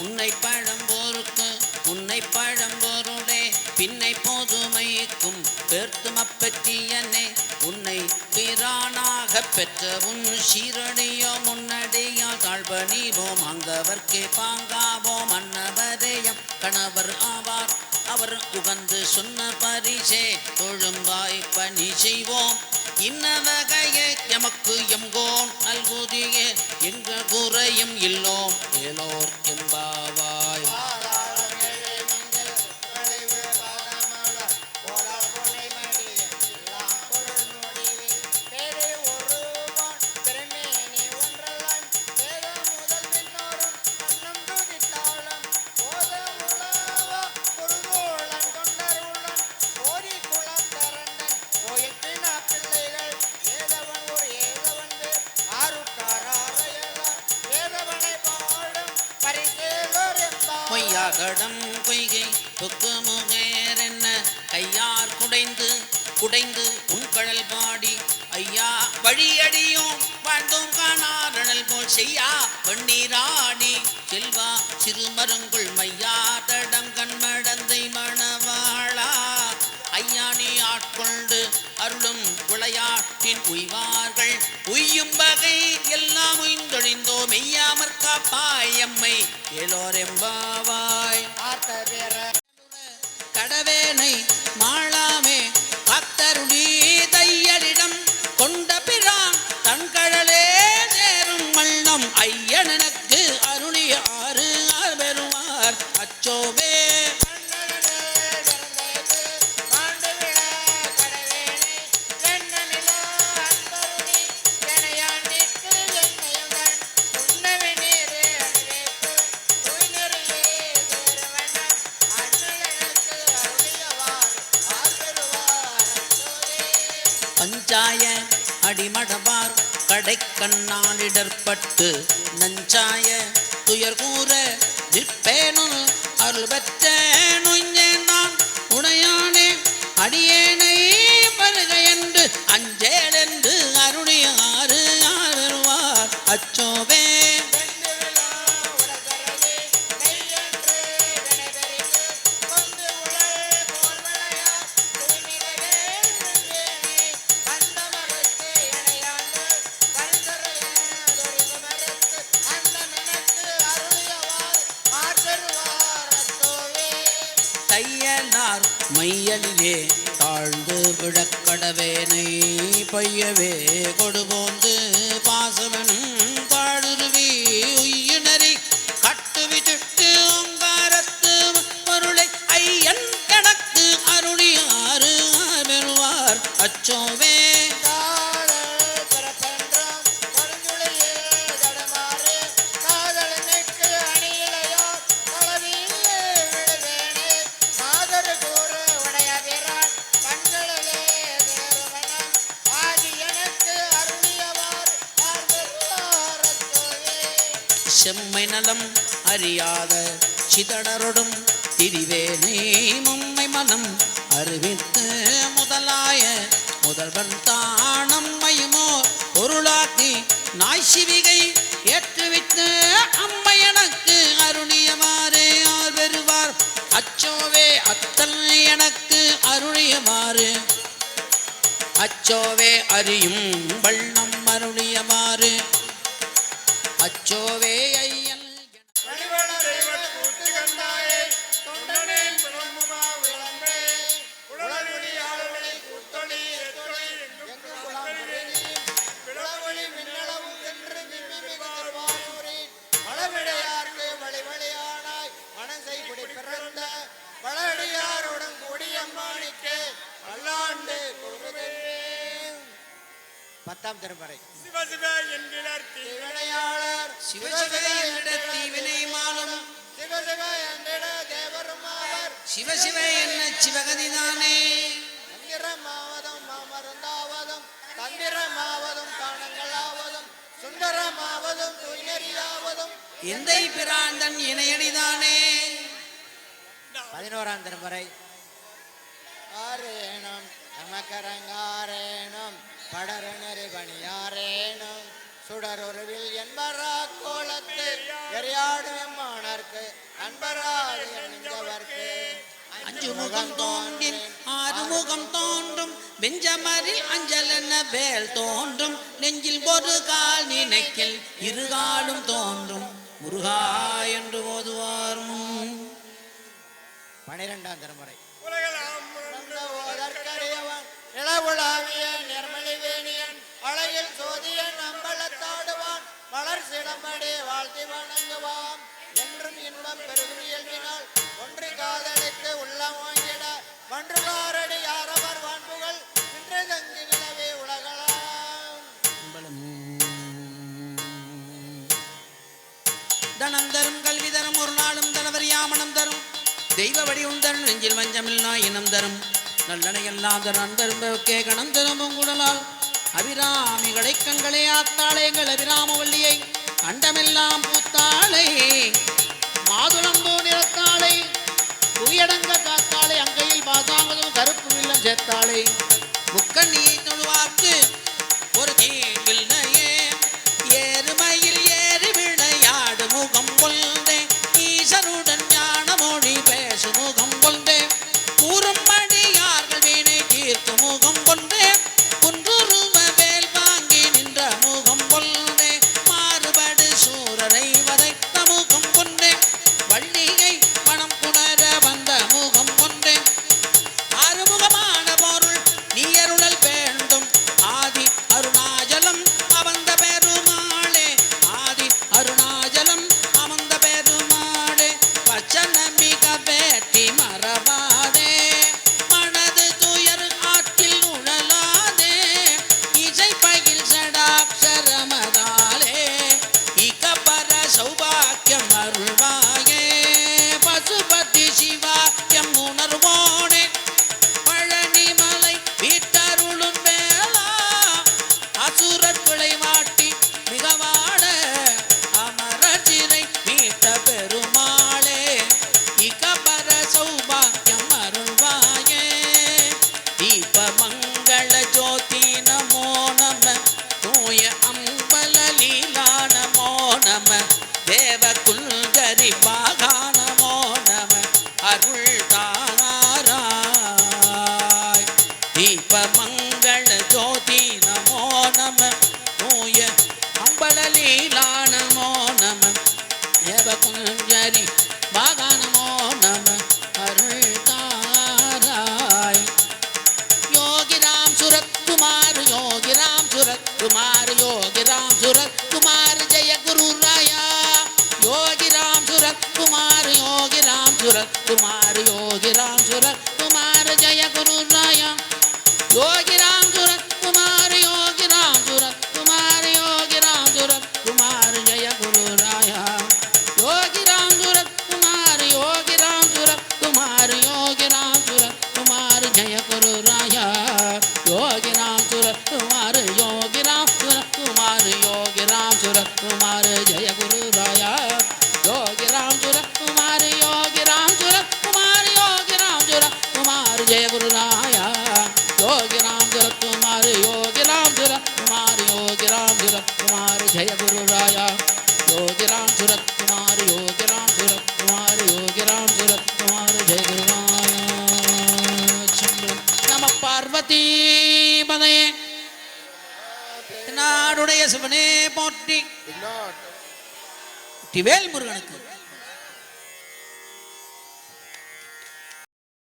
உன்னை பழம்போருக்கு உன்னை பழம்போருடே பின்னை போதுமைக்கும் பெருத்துமப்பற்றியனே உன்னை பிரானாக பெற்ற உன் சீரடியோ முன்னடியோ தாழ்பணிவோம் அங்கவர்க்கே பாங்காவோம் அன்னவரேயம் கணவர் ஆவார் அவர் உகந்து சொன்ன பரிசே தொழும்பாய் பணி செய்வோம் இன்ன வகையே எமக்கு எங்கோன் நல்குதியே எங்க குறையும் இல்லோம் ஏலோர் எம்பாவாய் பொய்யாகடம் பொய்கை பொக்குமுகேர் என்ன கையார் குடைந்து குடைந்து உன்கடல் பாடி ஐயா வழியடியோம் வாழ்ந்தோம் காணாரணல் போல் செய்யா வெண்ணீராடி செல்வா சிறுமருங்குள் மையா தடங்கண் மடந்தை மணவாளா ஐயா நீ ஆட்கொண்டு அருளும் விளையாட்டின் உய்வார்கள் உய்யும் வகை எல்லாம் உய்ந்தொழிந்தோ மெய்யாமற் காப்பாய் எம்மை ஏலோரெம்பாவாய் கடவேனை மாளாமே காத்தருளி தையலிடம் கொண்ட பிரான் தன்கழலே சேரும் மல்லம் ஐயனனுக்கு அருளிய ஆறு ஆர் பெறுவார் அச்சோவே பஞ்சாய அடிமடவார் கடைக்கண்ணாலிடற்பட்டு நஞ்சாய துயர் கூற நிற்பேனுள் அருள் பெற்ற நொய்ஞ்சேன் நான் உடையானே அடியேனை பருக என்று அஞ்சேல் என்று அருளிய ஆறு ஆறுவார் அச்சோவே தையலார் மையலிலே தாழ்ந்து விழக்கடவேனை பையவே கொடுபோந்து செம்மை நலம் அறியாத சிதடரொடும் திரிவேனை மும்மை மனம் அறிவித்து முதலாய முதல்வன் தானம்மையுமோ பொருளாக்கி நாய் சிவிகை ஏற்றுவித்து அம்மை எனக்கு அருணியமாறே ஆர் பெறுவார் அச்சோவே அத்தல் எனக்கு அருளியமாறு அச்சோவே அறியும் வண்ணம் அருளியமாறு அச்சோவே ஐயன் பத்தாம் திருமுறை சிவசிவ என்கிறார் தீவினையாளர் சிவசிவ என்னிட தீவினை மாலும் சிவசிவ என்றிட தேவரும் ஆவர் சிவசிவ என்ன சிவகதிதானே தந்திரமாவதும் மாமருந்தாவதும் தந்திரமாவதும் தானங்களாவதும் சுந்தரமாவதும் தூய்நெறியாவதும் எந்தை பிராந்தன் இணையடிதானே 11ஆம் திருமுறை ஆரேனும் நமக்கரங்காரேனும் படர நெறிபணியாரேனும் சுடருருவில் என்பரா கோலத்து எரியாடும் எம்மானர்க்கு அன்பராது என்கின்றவர்க்கு அஞ்சு முகம் தோன்றின் ஆறுமுகம் தோன்றும் வெஞ்சமரில் அஞ்சல் என்ன வேல் தோன்றும் நெஞ்சில் ஒரு கால் நினைக்கில் இருகாலும் தோன்றும் முருகா என்று ஓதுவார் 12ஆம் திருமுறை உலகலாம் ஓதற்கரியவன் இளவுலாவிய நிர்மலிவேணியன் அழகில் சோதியன் அம்பலத்தாடுவான் மலர் சிலம்படி வாழ்த்தி வணங்குவான் என்றும் இன்பம் பெருகும் இயல்பினால் ஒன்று காதலித்து உள்ளம் வாங்கிட மன்றுகாரடி யாரவர் வான்புகள் இன்று தங்கி நிலவே உலகலாம் தனம் தரும் கல்வி தரும் ஒரு நாளும் தனவர் யாமனம் தரும் தெய்வ வடிவம் தரும் நெஞ்சில் வஞ்சமில்லா இனம் தரும் நல்லனையெல்லாம் தரும் அன்பரும்பே கணம் தரும் உங்குடலால் அபிராமிகளை கண்களே ஆத்தாளைகள் அபிராமவல்லியை அண்டமெல்லாம் பூத்தாளை மாதுளம்பூ நிறத்தாளை புவியடங்க காத்தாளை அங்கையில் பாசாங்கதும் கருப்பு வில்லம் சேர்த்தாளை முக்கண்ணியை தொழுவார்க்கு ஒரு தீங்கில்லையே ஏறுமையில் ஏறி விளையாடு முகம் கொண்டே ஈசருடன் ஞான மொழி பேசு முகம் கொண்டே கூறும்படி யார்கள் வீணை தீர்க்கும் முகம் கொண்டே குன்றுருவ வேல் வாங்கி நின்ற முகம் கொண்டே மாறுபடு சூரரை வதைத்த முகம் கொண்டே வள்ளியை மனம் புணர வந்த முகம் கொண்டே ஆறுமுகமான பொருள் நீ அருளல் வேண்டும் ஆதி அருணாச்சலம் அமர்ந்த பெருமாளே ஆதி அருணாச்சலம் அமர்ந்த பெருமாளே வச்சன மிக வேட்டி மறவாதே மனது துயர் ஆற்றில் உழலாதே இசை பயில் சடாட்சரமதாலே இகபர சௌபாக்கியம் அருள்வாயே பசுபதி சிவாக்கியம் உணர்வோனே பழனிமலை வீட்டருளும் வேளா அசுரர் பிழை மாட்டி மிகவாட அமரர் சிறை மீட்ட பெருமாளே இகபர சௌபாக்கியம் அருள்வாயே தீப மங்கள ஜோதி நமோ நம தூய அம்பல லீலா நமோ நம தேவ குல்கரி பாகா நமோ நம அருள் தாராய் தீப மங்கள ஜோதி நமோ நம தூய அம்பல லீலா நமோ நம தேவ குல்கரி பாகா நமோ நம அருள் தாராய் योगी राम सूरत कुमार योगी राम सूरत कुमार योगी राम सूरत कुमार जय गुरु राया योगी राम सूरत कुमार योगी राम सूरत कुमार योगी राम सूरत कुमार जय गुरु राया योगी राम सूरत कुमार योगी राम सूरत कुमार योगी राम सूरत कुमार जय गुरु राया योगी राम सूरत कुमार योगी राम सूरत कुमार योगी राम सूरत कुमार जय गुरु राया योगी राम सूरत कुमार योगी राम सूरत कुमार योगी राम सूरत कुमार जय गुरु राया ராயா யோகிராம் சுரத்குமார் யோகிராம் சுரத்குமார் யோகிராம் சுரத்குமார் ஜெய குருராயா நம பார்வதி பதே நாடுடைய சிவனே போற்றி வேல் முருகனுக்கு